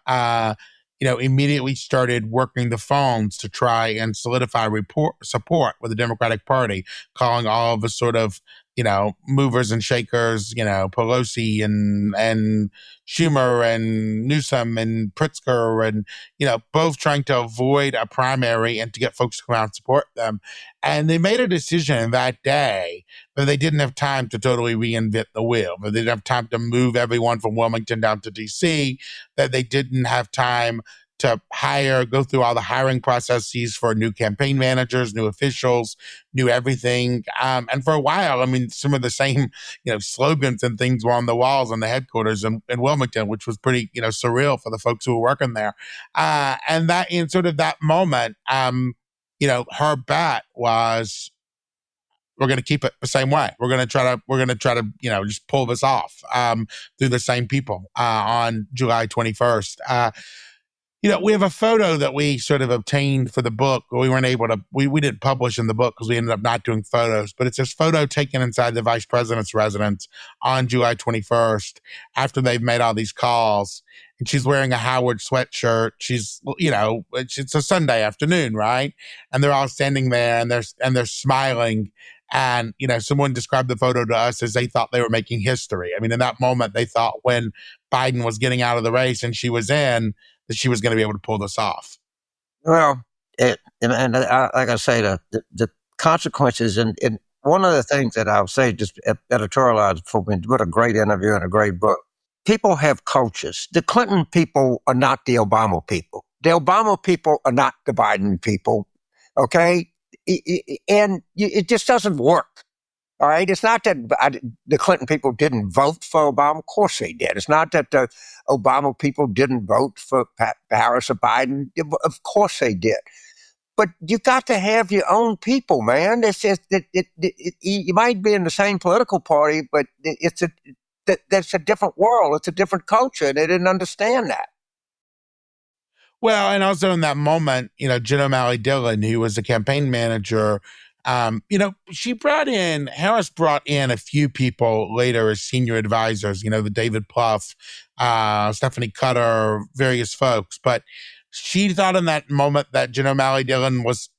[SPEAKER 3] immediately started working the phones to try and solidify support with the Democratic Party, calling all of the sort of movers and shakers, Pelosi and Schumer and Newsom and Pritzker and, both trying to avoid a primary and to get folks to come out and support them. And they made a decision that day that they didn't have time to totally reinvent the wheel, that they didn't have time to move everyone from Wilmington down to D.C., that they didn't have time to go through all the hiring processes for new campaign managers, new officials, new everything. And for a while, I mean, some of the same, slogans and things were on the walls on the headquarters in Wilmington, which was pretty, surreal for the folks who were working there. And that in sort of that moment, her bet was, we're going to keep it the same way. We're going to try to, just pull this off through the same people on July 21st. We have a photo that we sort of obtained for the book. We weren't able to, we didn't publish in the book because we ended up not doing photos, but it's this photo taken inside the vice president's residence on July 21st after they've made all these calls. And she's wearing a Howard sweatshirt. She's, it's a Sunday afternoon, right? And they're all standing there and they're smiling. And, someone described the photo to us as they thought they were making history. I mean, in that moment, they thought when Biden was getting out of the race and she was in, that she was going to be able to pull this off.
[SPEAKER 2] Well, like I say, the consequences, and one of the things that I'll say, just editorialized for me, what a great interview and a great book. People have cultures. The Clinton people are not the Obama people. The Obama people are not the Biden people. Okay? And it just doesn't work. All right. It's not that the Clinton people didn't vote for Obama. Of course they did. It's not that the Obama people didn't vote for Harris or Biden. Of course they did. But you got to have your own people, man. It's just that you might be in the same political party, but that's a different world. It's a different culture. They didn't understand that.
[SPEAKER 3] Well, and also in that moment, Jen O'Malley Dillon, who was the campaign manager, Harris brought in a few people later as senior advisors, the David Plouffe, Stephanie Cutter, various folks. But she thought in that moment that Jen O'Malley Dillon was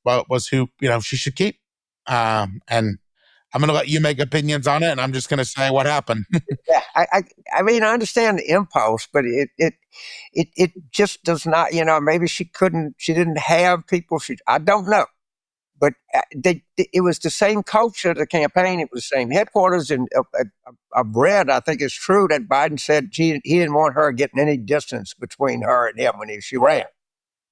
[SPEAKER 3] who, she should keep. And I'm going to let you make opinions on it, and I'm just going to say what happened.
[SPEAKER 2] Yeah, I mean, I understand the impulse, but it just does not, maybe she didn't have people. I don't know. But it was the same culture of the campaign. It was the same headquarters. And I've read, I think it's true, that Biden said he didn't want her getting any distance between her and him when she ran.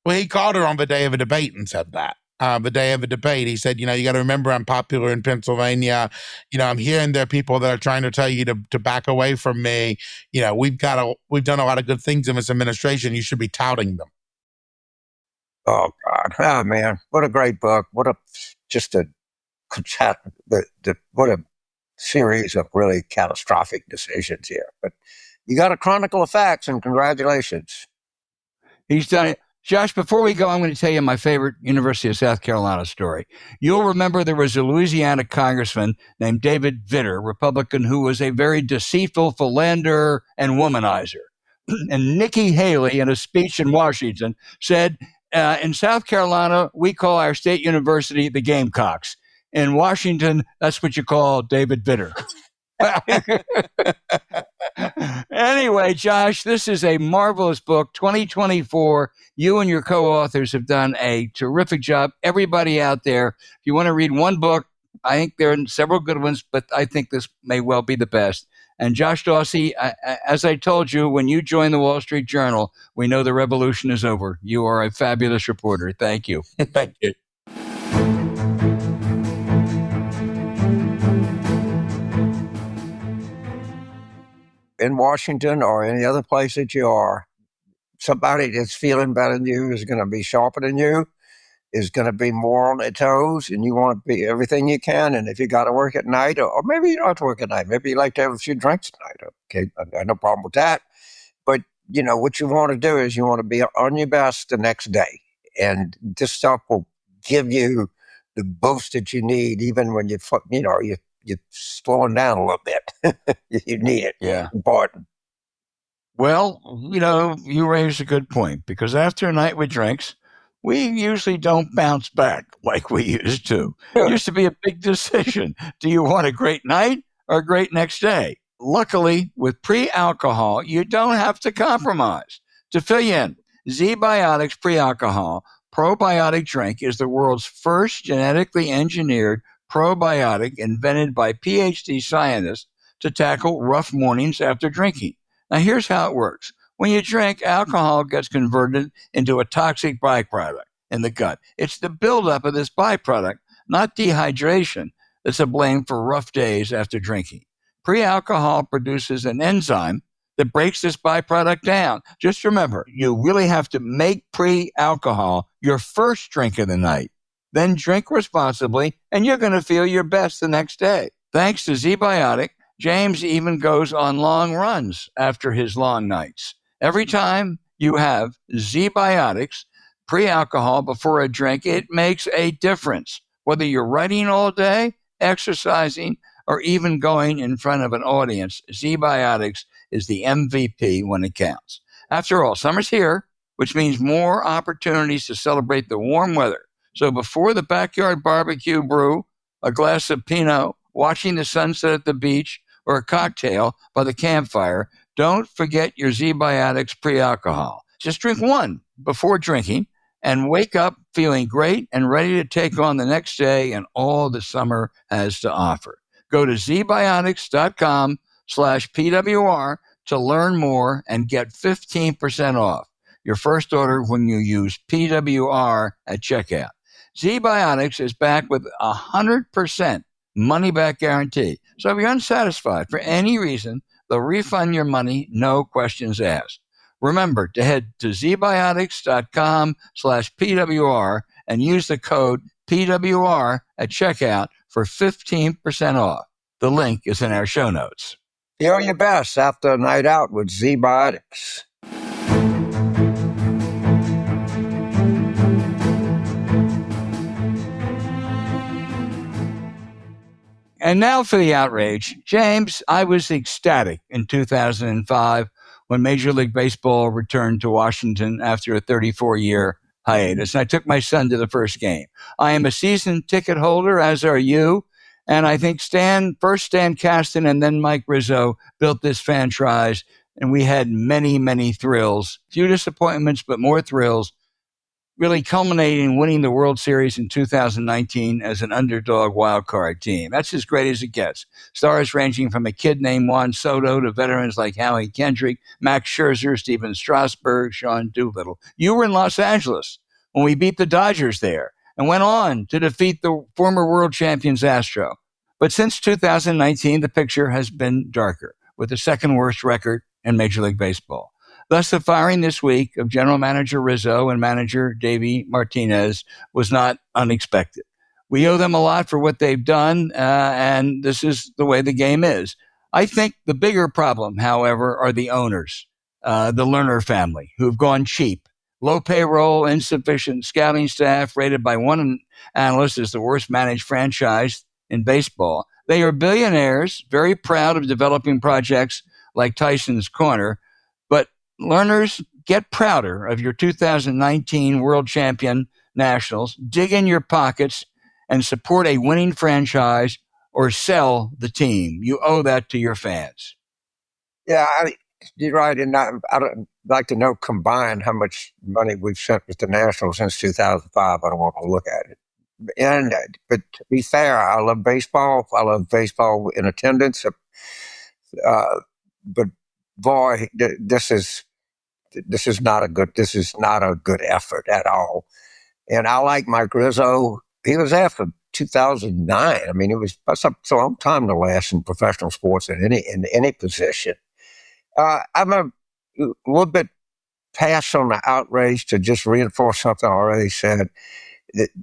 [SPEAKER 3] Well, he called her on the day of a debate and said that. The day of a debate, he said, you got to remember I'm popular in Pennsylvania. I'm hearing there are people that are trying to tell you to back away from me. We've done a lot of good things in this administration. You should be touting them.
[SPEAKER 2] Oh God! Oh man! What a great book! What a series of really catastrophic decisions here. But you got to chronicle the facts, and congratulations.
[SPEAKER 1] He's done it. Josh, before we go, I'm going to tell you my favorite University of South Carolina story. You'll remember there was a Louisiana congressman named David Vitter, Republican, who was a very deceitful philanderer and womanizer. And Nikki Haley, in a speech in Washington, said, in South Carolina, we call our state university the Gamecocks. In Washington, that's what you call David Vitter. Anyway, Josh, this is a marvelous book, 2024. You and your co-authors have done a terrific job. Everybody out there, if you want to read one book, I think there are several good ones, but I think this may well be the best. And Josh Dawsey, as I told you, when you join the Wall Street Journal, we know the revolution is over. You are a fabulous reporter. Thank you.
[SPEAKER 3] Thank you.
[SPEAKER 2] In Washington or any other place that you are, somebody that's feeling better than you is going to be sharper than you, is going to be more on their toes, and you want to be everything you can. And if you got to work at night, or maybe you don't have to work at night, maybe you like to have a few drinks at night. Okay, I got no problem with that. But, what you want to do is you want to be on your best the next day. And this stuff will give you the boost that you need, even when you're slowing down a little bit. You need it.
[SPEAKER 1] Yeah.
[SPEAKER 2] It's important.
[SPEAKER 1] Well, you raised a good point, because after a night with drinks, we usually don't bounce back like we used to. It used to be a big decision. Do you want a great night or a great next day? Luckily, with pre-alcohol, you don't have to compromise. To fill you in, Zbiotics pre-alcohol probiotic drink is the world's first genetically engineered probiotic invented by PhD scientists to tackle rough mornings after drinking. Now, here's how it works. When you drink, alcohol gets converted into a toxic byproduct in the gut. It's the buildup of this byproduct, not dehydration, that's to blame for rough days after drinking. Pre-alcohol produces an enzyme that breaks this byproduct down. Just remember, you really have to make pre-alcohol your first drink of the night. Then drink responsibly, and you're going to feel your best the next day. Thanks to Zbiotic, James even goes on long runs after his long nights. Every time you have Zbiotics pre-alcohol before a drink, it makes a difference. Whether you're writing all day, exercising, or even going in front of an audience, Zbiotics is the MVP when it counts. After all, summer's here, which means more opportunities to celebrate the warm weather. So before the backyard barbecue brew, a glass of Pinot, watching the sunset at the beach, or a cocktail by the campfire, don't forget your Zbiotics pre-alcohol. Just drink one before drinking and wake up feeling great and ready to take on the next day and all the summer has to offer. Go to zbiotics.com/PWR to learn more and get 15% off your first order when you use PWR at checkout. Zbiotics is backed with 100% money-back guarantee. So if you're unsatisfied for any reason, they'll refund your money, no questions asked. Remember to head to zbiotics.com/PWR and use the code PWR at checkout for 15% off. The link is in our show notes.
[SPEAKER 2] Feel your best after a night out with Zbiotics.
[SPEAKER 1] And now for the outrage. James, I was ecstatic in 2005 when Major League Baseball returned to Washington after a 34-year hiatus. And I took my son to the first game. I am a season ticket holder, as are you. And I think Stan Kasten and then Mike Rizzo built this franchise. And we had many, many thrills. Few disappointments, but more thrills. Really culminating in winning the World Series in 2019 as an underdog wildcard team. That's as great as it gets. Stars ranging from a kid named Juan Soto to veterans like Howie Kendrick, Max Scherzer, Steven Strasburg, Sean Doolittle. You were in Los Angeles when we beat the Dodgers there and went on to defeat the former world champions Astro. But since 2019, the picture has been darker, with the second worst record in Major League Baseball. Thus, the firing this week of General Manager Rizzo and Manager Davey Martinez was not unexpected. We owe them a lot for what they've done, and this is the way the game is. I think the bigger problem, however, are the owners, the Lerner family, who've gone cheap. Low payroll, insufficient scouting staff, rated by one analyst as the worst managed franchise in baseball. They are billionaires, very proud of developing projects like Tyson's Corner, but Learners, get prouder of your 2019 world champion Nationals, dig in your pockets, and support a winning franchise or sell the team. You owe that to your fans.
[SPEAKER 2] Yeah, you're right. And I'd like to know combined how much money we've spent with the Nationals since 2005. I don't want to look at it. But to be fair, I love baseball. I love baseball in attendance. But boy, this is not a good effort at all. And I like Mike Rizzo. He was there for 2009. I mean, that's a long time to last in professional sports in any position. I'm a little bit past on the outrage to just reinforce something I already said.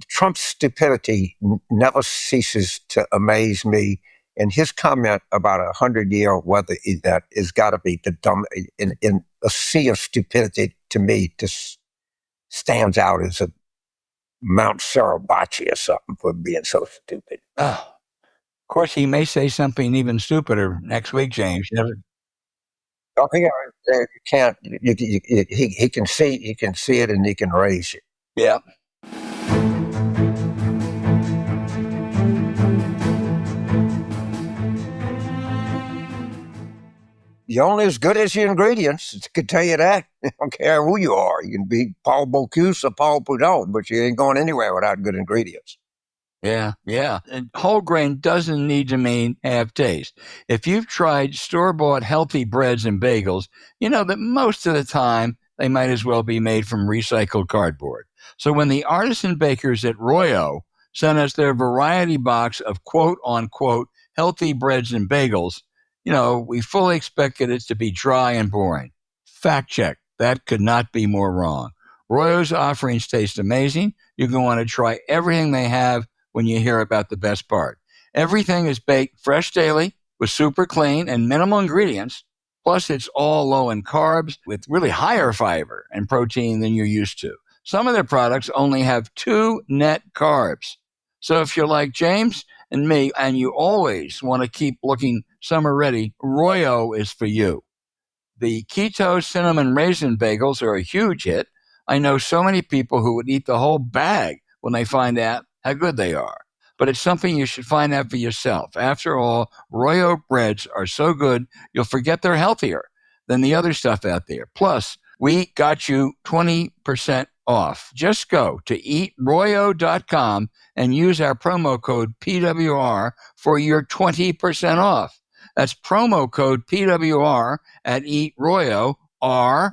[SPEAKER 2] Trump's stupidity never ceases to amaze me. And his comment about 100-year weather event has got to be the dumb in a sea of stupidity. To me, this stands out as a Mount Suribachi or something for being so stupid.
[SPEAKER 1] Oh, of course, he may say something even stupider next week, James.
[SPEAKER 2] Oh, yeah, you can't. He can see it, and he can raise it.
[SPEAKER 1] Yeah.
[SPEAKER 2] You're only as good as your ingredients. I can tell you that. I don't care who you are. You can be Paul Bocuse or Paul Prudhomme, but you ain't going anywhere without good ingredients.
[SPEAKER 1] Yeah. And whole grain doesn't need to have taste. If you've tried store-bought healthy breads and bagels, you know that most of the time they might as well be made from recycled cardboard. So when the artisan bakers at Royo sent us their variety box of quote-unquote healthy breads and bagels, we fully expected it to be dry and boring. Fact check. That could not be more wrong. Royo's offerings taste amazing. You're going to want to try everything they have when you hear about the best part. Everything is baked fresh daily with super clean and minimal ingredients. Plus, it's all low in carbs with really higher fiber and protein than you're used to. Some of their products only have 2 net carbs. So if you're like James and me, and you always want to keep looking summer ready, Royo is for you. The keto cinnamon raisin bagels are a huge hit. I know so many people who would eat the whole bag when they find out how good they are. But it's something you should find out for yourself. After all, Royo breads are so good, you'll forget they're healthier than the other stuff out there. Plus, we got you 20% off. Just go to eatroyo.com and use our promo code PWR for your 20% off. That's promo code PWR at eatroyo, ROYO.com.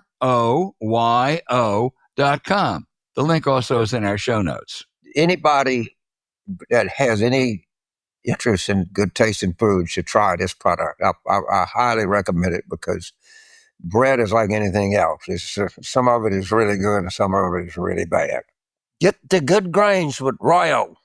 [SPEAKER 1] The link also is in our show notes.
[SPEAKER 2] Anybody that has any interest in good tasting food should try this product. I highly recommend it because bread is like anything else. Some of it is really good and some of it is really bad. Get the good grains with Royo.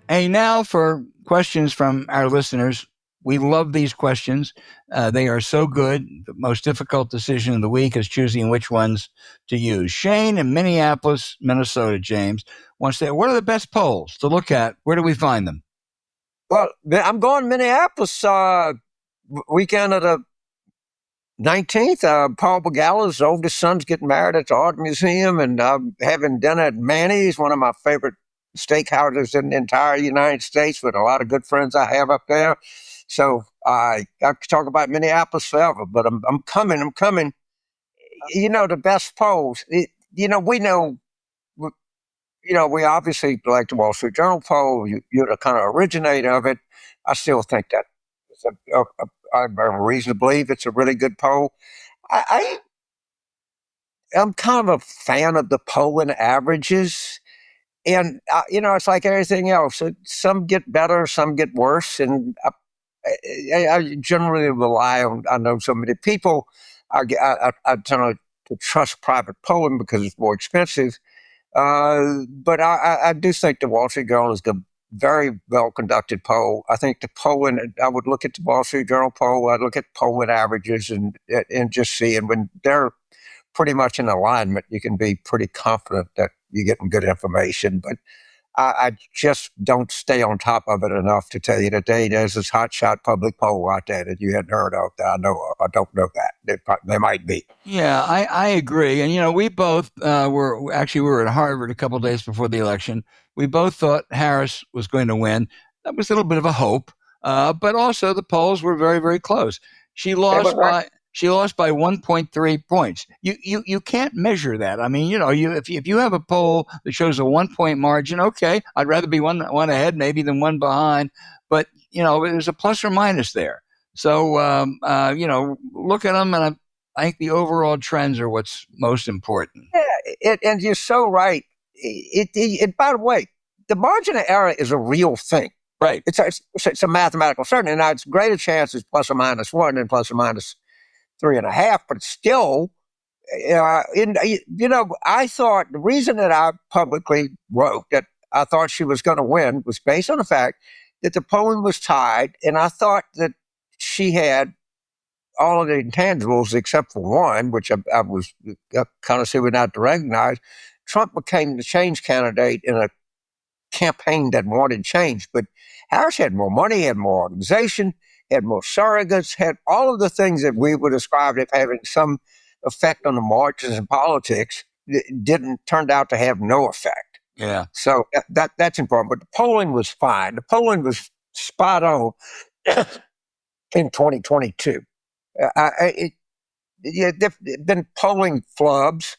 [SPEAKER 1] Hey, now for questions from our listeners. We love these questions. They are so good. The most difficult decision of the week is choosing which ones to use. Shane in Minneapolis, Minnesota, James, wants to say, what are the best polls to look at? Where do we find them?
[SPEAKER 2] Well, I'm going Minneapolis weekend of the 19th. Paul Begala's oldest son's getting married at the Art Museum, and I'm having dinner at Manny's, one of my favorite steakhouses in the entire United States, with a lot of good friends I have up there. So I could talk about Minneapolis forever, but I'm coming. The best polls. We obviously like the Wall Street Journal poll. You're the kind of originator of it. I still think that I have a reason to believe it's a really good poll. I'm kind of a fan of the polling averages. And, it's like everything else. Some get better, some get worse. And I generally rely on, I know so many people, I tend to trust private polling because it's more expensive. But I do think the Wall Street Journal is a very well conducted poll. I think the polling, I would look at the Wall Street Journal poll, I'd look at polling averages and just see. And when they're pretty much in alignment, you can be pretty confident that you're getting good information. But I just don't stay on top of it enough to tell you that there's this hotshot public poll out there that you hadn't heard of that I know of. I don't know that. They might be.
[SPEAKER 1] Yeah, I agree. And, we both we were at Harvard a couple of days before the election. We both thought Harris was going to win. That was a little bit of a hope. But also the polls were very, very close. She lost by 1.3 points. You can't measure that. I mean, if you have a poll that shows a 1 point margin, okay, I'd rather be one ahead maybe than one behind. But there's a plus or minus there. So look at them, and I think the overall trends are what's most important.
[SPEAKER 2] Yeah, and you're so right. By the way, the margin of error is a real thing.
[SPEAKER 1] Right.
[SPEAKER 2] It's a mathematical certainty. Now, it's greater chances plus or minus 1 and plus or minus 3.5, but still, I thought the reason that I publicly wrote that I thought she was going to win was based on the fact that the polling was tied, and I thought that she had all of the intangibles except for one, which I was kind of silly not to recognize. Trump became the change candidate in a campaign that wanted change, but Harris had more money, had more organization, had more surrogates, had all of the things that we would describe as having some effect on the margins in politics. Turned out to have no effect.
[SPEAKER 1] Yeah.
[SPEAKER 2] So that's important. But the polling was fine. The polling was spot on in 2022. There've been polling flubs.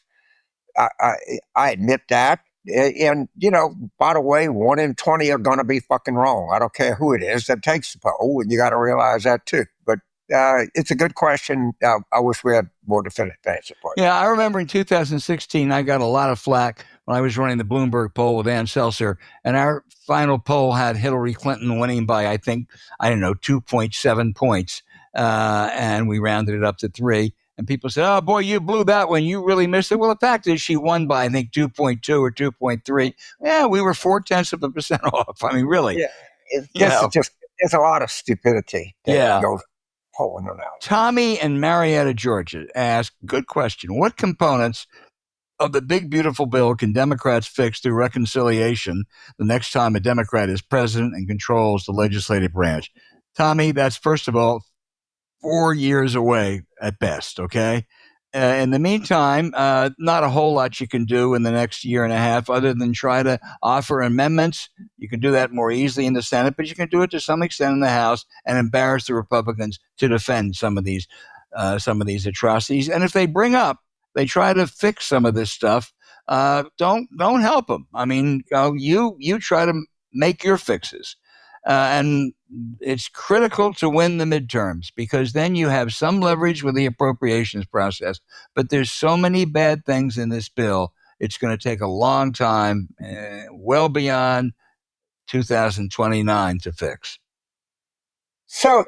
[SPEAKER 2] I admit that. And, by the way, 1 in 20 are going to be fucking wrong. I don't care who it is that takes the poll, and you got to realize that too. But it's a good question. I wish we had more definitive answer for it.
[SPEAKER 1] Yeah, I remember in 2016, I got a lot of flack when I was running the Bloomberg poll with Ann Seltzer, and our final poll had Hillary Clinton winning by, 2.7 points, and we rounded it up to 3. And people said, oh, boy, you blew that one. You really missed it. Well, the fact is she won by, 2.2 or 2.3. Yeah, we were 0.4% off. I mean, really.
[SPEAKER 2] Yeah, there's a lot of stupidity that goes polling around.
[SPEAKER 1] Tommy in Marietta, Georgia asked, good question. What components of the big, beautiful bill can Democrats fix through reconciliation the next time a Democrat is president and controls the legislative branch? Tommy, that's, first of all, 4 years away at best, okay? In the meantime, not a whole lot you can do in the next year and a half other than try to offer amendments. You can do that more easily in the Senate, but you can do it to some extent in the House and embarrass the Republicans to defend some of these atrocities. And if they try to fix some of this stuff, don't help them. I mean, you try to make your fixes. And it's critical to win the midterms because then you have some leverage with the appropriations process. But there's so many bad things in this bill, it's going to take a long time, well beyond 2029 to fix.
[SPEAKER 2] So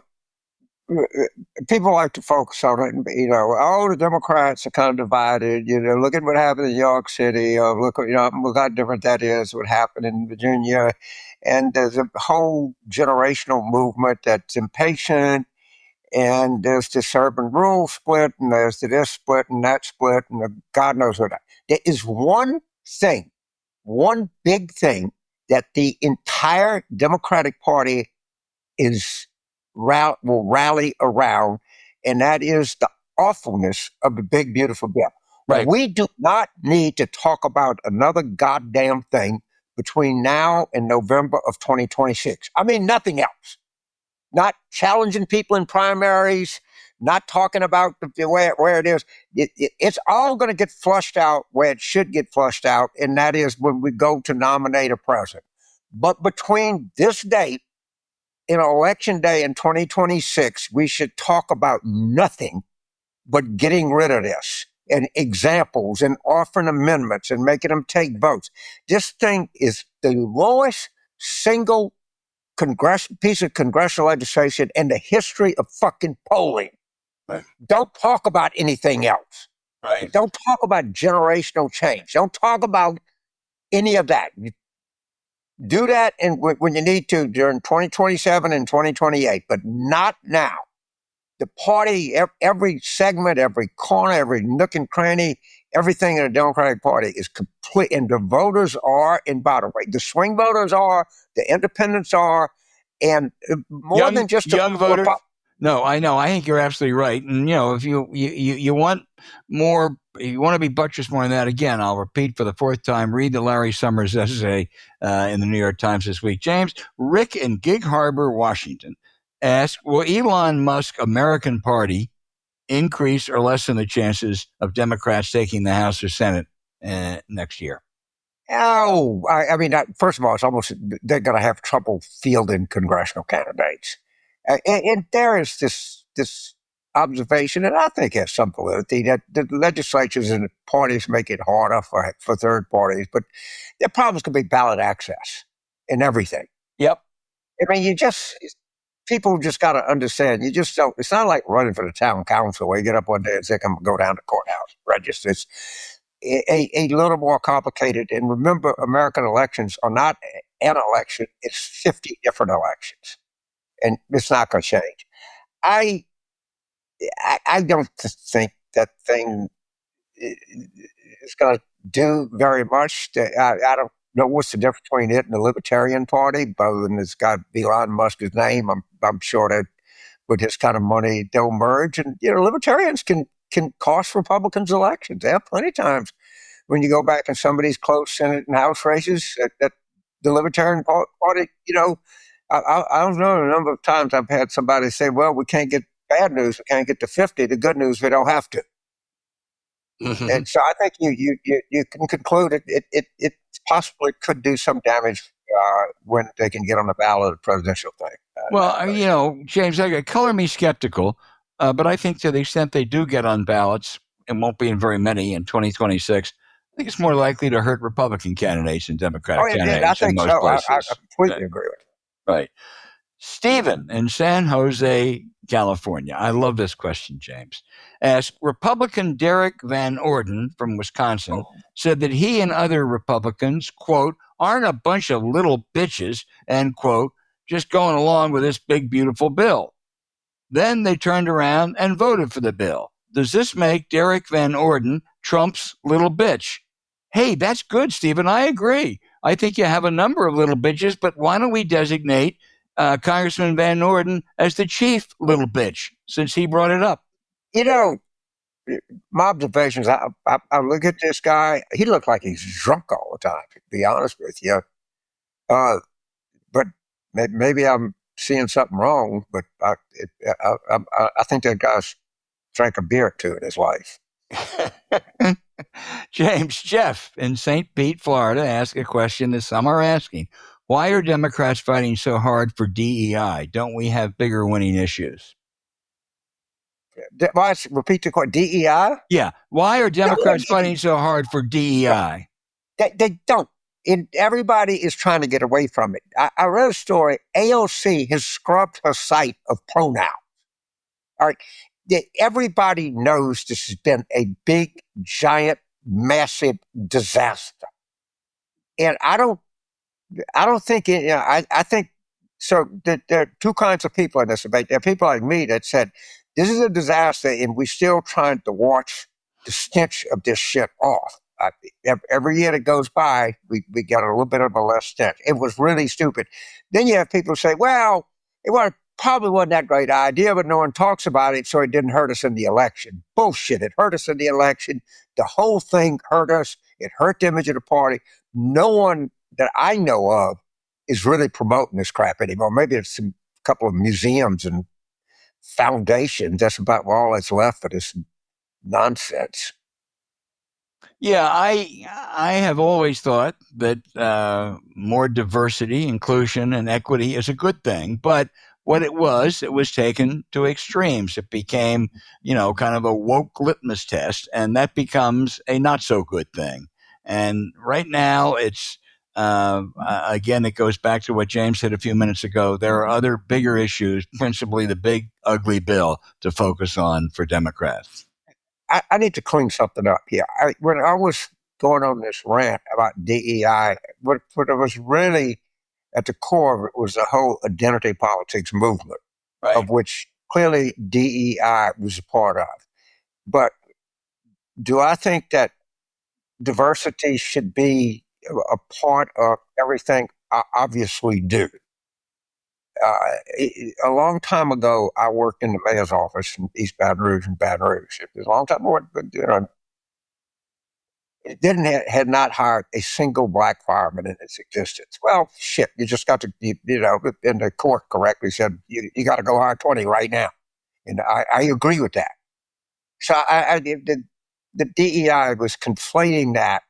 [SPEAKER 2] people like to focus on it. Oh, the Democrats are kind of divided. Look at what happened in New York City. Look, look how different that is. What happened in Virginia, and there's a whole generational movement that's impatient. And there's this urban rural split, and there's this split and that split, and God knows what. There is one thing, one big thing that the entire Democratic Party will rally around, and that is the awfulness of the big beautiful bill.
[SPEAKER 1] Right.
[SPEAKER 2] We do not need to talk about another goddamn thing between now and November of 2026. I mean, nothing else. Not challenging people in primaries, not talking about where it is. It's all going to get flushed out where it should get flushed out, and that is when we go to nominate a president. But between this date and election day in 2026, we should talk about nothing but getting rid of this, and examples, and offering amendments, and making them take votes. This thing is the lowest single piece of congressional legislation in the history of fucking polling.
[SPEAKER 1] Right.
[SPEAKER 2] Don't talk about anything else.
[SPEAKER 1] Right.
[SPEAKER 2] Don't talk about generational change. Don't talk about any of that. Do that when you need to during 2027 and 2028, but not now. The party, every segment, every corner, every nook and cranny, everything in the Democratic Party is complete. And the voters are, and by the way, the swing voters are, the independents are, and more than just
[SPEAKER 1] young voters. No, I know. I think you're absolutely right. And if you want more, if you want to be buttressed more than that, again, I'll repeat for the fourth time: read the Larry Summers essay in the New York Times this week. James, Rick in Gig Harbor, Washington, asked, will Elon Musk American Party increase or lessen the chances of Democrats taking the House or Senate next year?
[SPEAKER 2] Oh, I mean, first of all, it's almost, they're going to have trouble fielding congressional candidates. And there is this observation, and I think has some validity, that the legislatures and the parties make it harder for third parties, but their problems could be ballot access and everything.
[SPEAKER 1] Yep.
[SPEAKER 2] I mean, people just got to understand, you just don't, it's not like running for the town council where you get up one day and say, I'm going to go down to courthouse, register. It's a little more complicated. And remember, American elections are not an election, it's 50 different elections. And it's not going to change. I don't think that thing is going to do very much. I don't know what's the difference between it and the Libertarian Party, other than it's got Elon Musk's name. I'm sure that with his kind of money, they'll merge. And Libertarians can cost Republicans elections. There are plenty of times when you go back in some of these close Senate and House races that the Libertarian Party, I don't know the number of times I've had somebody say, well, we can't get bad news, we can't get to 50. The good news, we don't have to. Mm-hmm. And so I think you can conclude it possibly could do some damage when they can get on the ballot of the presidential thing.
[SPEAKER 1] Well, James, color me skeptical, but I think to the extent they do get on ballots, and won't be in very many in 2026, I think it's more likely to hurt Republican candidates than Democratic candidates.
[SPEAKER 2] I think
[SPEAKER 1] in most places.
[SPEAKER 2] I completely agree with you.
[SPEAKER 1] Right. Stephen in San Jose, California. I love this question, James. Asked, Republican Derek Van Orden from Wisconsin said that he and other Republicans, quote, aren't a bunch of little bitches, end quote, just going along with this big, beautiful bill. Then they turned around and voted for the bill. Does this make Derek Van Orden Trump's little bitch? Hey, that's good, Stephen. I agree. I think you have a number of little bitches, but why don't we designate Congressman Van Orden as the chief little bitch, since he brought it up?
[SPEAKER 2] My observations, I look at this guy, he looked like he's drunk all the time, to be honest with you. But maybe I'm seeing something wrong, but I think that guy's drank a beer or two in his life.
[SPEAKER 1] James, Jeff in St. Pete, Florida, asked a question that some are asking. Why are Democrats fighting so hard for DEI? Don't we have bigger winning issues?
[SPEAKER 2] Repeat the question. DEI?
[SPEAKER 1] Yeah. Why are Democrats fighting so hard for DEI?
[SPEAKER 2] They don't. Everybody is trying to get away from it. I read a story. AOC has scrubbed her site of pronouns. All right. Everybody knows this has been a big, giant, massive disaster. And I don't think I think so. There are two kinds of people in this debate. There are people like me that said this is a disaster, and we're still trying to watch the stench of this shit off. Every year that goes by, we get a little bit of a less stench. It was really stupid. Then you have people say, well, probably wasn't that great idea, but no one talks about it, so it didn't hurt us in the election. Bullshit. It hurt us in the election. The whole thing hurt us. It hurt the image of the party. No one that I know of is really promoting this crap anymore. Maybe it's a couple of museums and foundations. That's about all that's left of this nonsense.
[SPEAKER 1] Yeah, I have always thought that more diversity, inclusion, and equity is a good thing. But what it was taken to extremes. It became, kind of a woke litmus test, and that becomes a not so good thing. And right now, it's again, it goes back to what James said a few minutes ago. There are other bigger issues, principally the big ugly bill, to focus on for Democrats.
[SPEAKER 2] I need to clean something up here. When I was going on this rant about DEI, what was really at the core of it was the whole identity politics movement,
[SPEAKER 1] right,
[SPEAKER 2] of which clearly DEI was a part of. But do I think that diversity should be a part of everything? I obviously do. A long time ago, I worked in the mayor's office in East Baton Rouge and Baton Rouge. It was a long time ago, but it had not hired a single black fireman in its existence. Well, shit, you just got to, and the court correctly said, you got to go hire 20 right now. And I agree with that. So the DEI was conflating that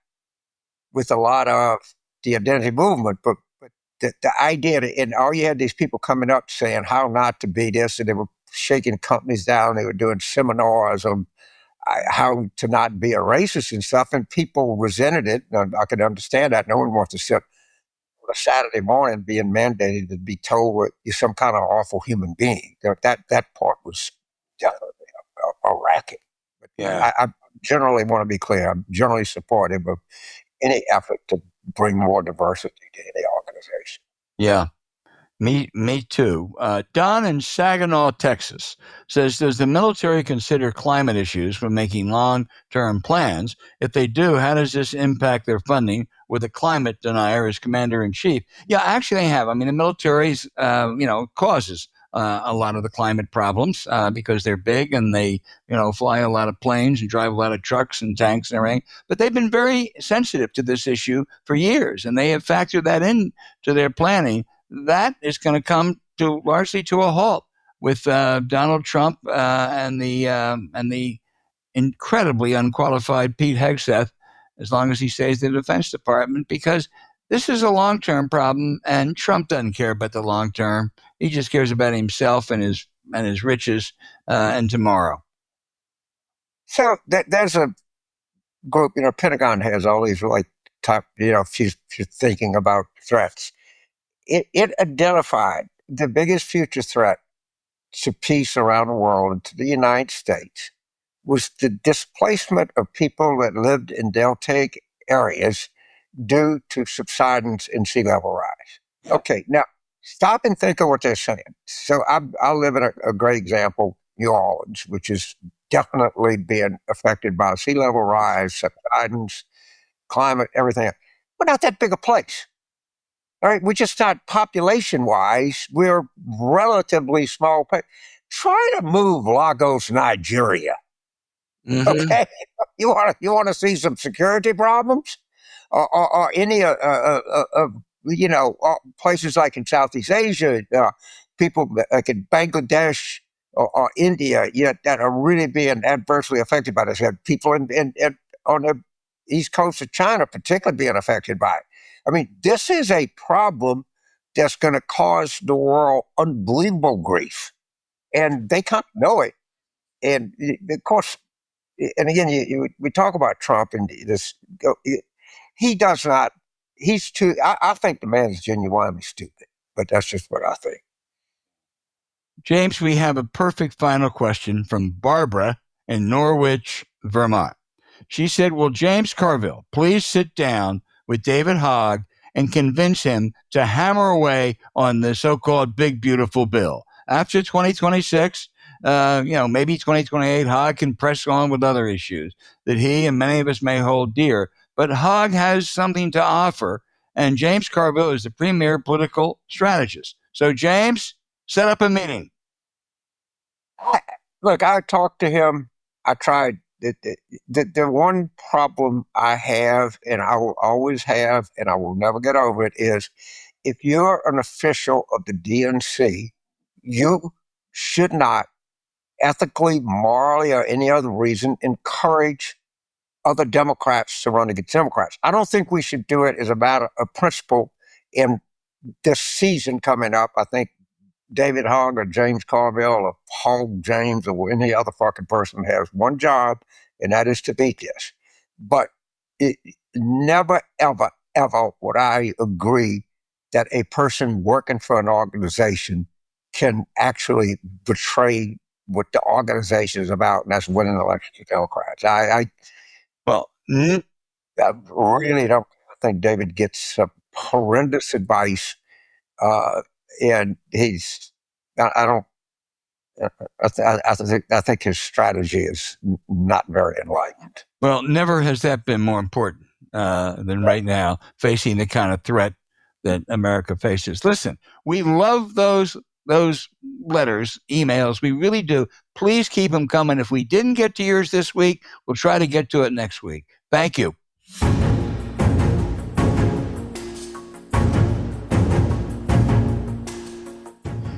[SPEAKER 2] with a lot of the identity movement, but the idea that, and all you had these people coming up saying how not to be this, and they were shaking companies down. They were doing seminars on how to not be a racist and stuff, and people resented it. And I could understand that. No one wants to sit on a Saturday morning being mandated to be told you're some kind of awful human being. That part was definitely a racket. But
[SPEAKER 1] yeah,
[SPEAKER 2] I generally want to be clear. I'm generally supportive of any effort to bring more diversity to any organization.
[SPEAKER 1] Yeah, me too. Don in Saginaw, Texas says, does the military consider climate issues when making long-term plans? If they do, how does this impact their funding with a climate denier as commander-in-chief? Yeah, actually they have. I mean, the military's, causes a lot of the climate problems because they're big and they, fly a lot of planes and drive a lot of trucks and tanks and everything. But they've been very sensitive to this issue for years, and they have factored that into their planning. That is going to come largely to a halt with Donald Trump and the incredibly unqualified Pete Hegseth, as long as he stays in the Defense Department, because this is a long-term problem, and Trump doesn't care about the long term. He just cares about himself and his riches and tomorrow.
[SPEAKER 2] So there's a group, Pentagon has all these like top, if you're thinking about threats. It identified the biggest future threat to peace around the world and to the United States was the displacement of people that lived in deltaic areas due to subsidence in sea level rise. Okay, now stop and think of what they're saying. So I live in a great example, New Orleans, which is definitely being affected by sea level rise, subsidence, climate, everything. We're not that big a place. All right, we're just not population-wise. We're relatively small. Try to move Lagos, Nigeria.
[SPEAKER 1] Mm-hmm.
[SPEAKER 2] Okay, you want to see some security problems, or any places like in Southeast Asia, people like in Bangladesh or India, that are really being adversely affected by this. You have people on the east coast of China, particularly being affected by it. I mean, this is a problem that's going to cause the world unbelievable grief, and they can't know it. And of course, and again, we talk about Trump and this. He does not. He's too. I think the man is genuinely stupid, but that's just what I think.
[SPEAKER 1] James, we have a perfect final question from Barbara in Norwich, Vermont. She said, will James Carville please sit down with David Hogg and convince him to hammer away on the so-called big, beautiful bill? After 2026, maybe 2028, Hogg can press on with other issues that he and many of us may hold dear. But Hogg has something to offer, and James Carville is the premier political strategist. So, James, set up a meeting.
[SPEAKER 2] Look, I talked to him. I tried. The one problem I have, and I will always have, and I will never get over it, is if you're an official of the DNC, you should not ethically, morally, or any other reason encourage other Democrats to run against Democrats. I don't think we should do it as a matter of principle in this season coming up. I think David Hogg or James Carville or Hogg James or any other fucking person has one job, and that is to beat this. But never, ever, ever would I agree that a person working for an organization can actually betray what the organization is about, and that's winning elections to Democrats. I really don't think David gets some horrendous advice, and he's. I think his strategy is not very enlightened.
[SPEAKER 1] Well, never has that been more important than right now, facing the kind of threat that America faces. Listen, we love those letters, emails. We really do. Please keep them coming. If we didn't get to yours this week, we'll try to get to it next week. Thank you.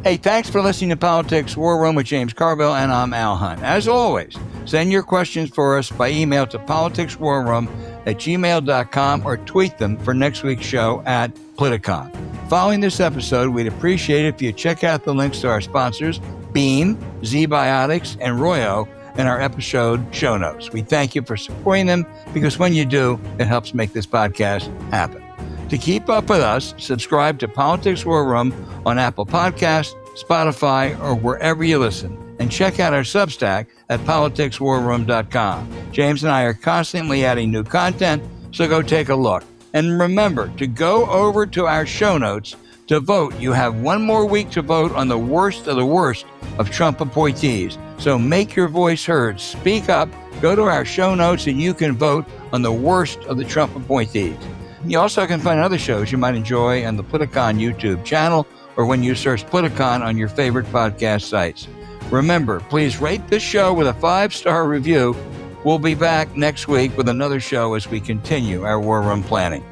[SPEAKER 1] Hey, thanks for listening to Politics War Room with James Carville, and I'm Al Hunt. As always, send your questions for us by email to politicswarroom@gmail.com or tweet them for next week's show at Politicon. Following this episode, we'd appreciate it if you check out the links to our sponsors, Beam, Zbiotics, and Royo, in our episode show notes. We thank you for supporting them because when you do, it helps make this podcast happen. To keep up with us, subscribe to Politics War Room on Apple Podcasts, Spotify, or wherever you listen. And check out our Substack at politicswarroom.com. James and I are constantly adding new content, so go take a look. And remember to go over to our show notes to vote. You have one more week to vote on the worst of Trump appointees. So make your voice heard. Speak up. Go to our show notes and you can vote on the worst of the Trump appointees. You also can find other shows you might enjoy on the Politicon YouTube channel or when you search Politicon on your favorite podcast sites. Remember, please rate this show with a 5-star review. We'll be back next week with another show as we continue our War Room planning.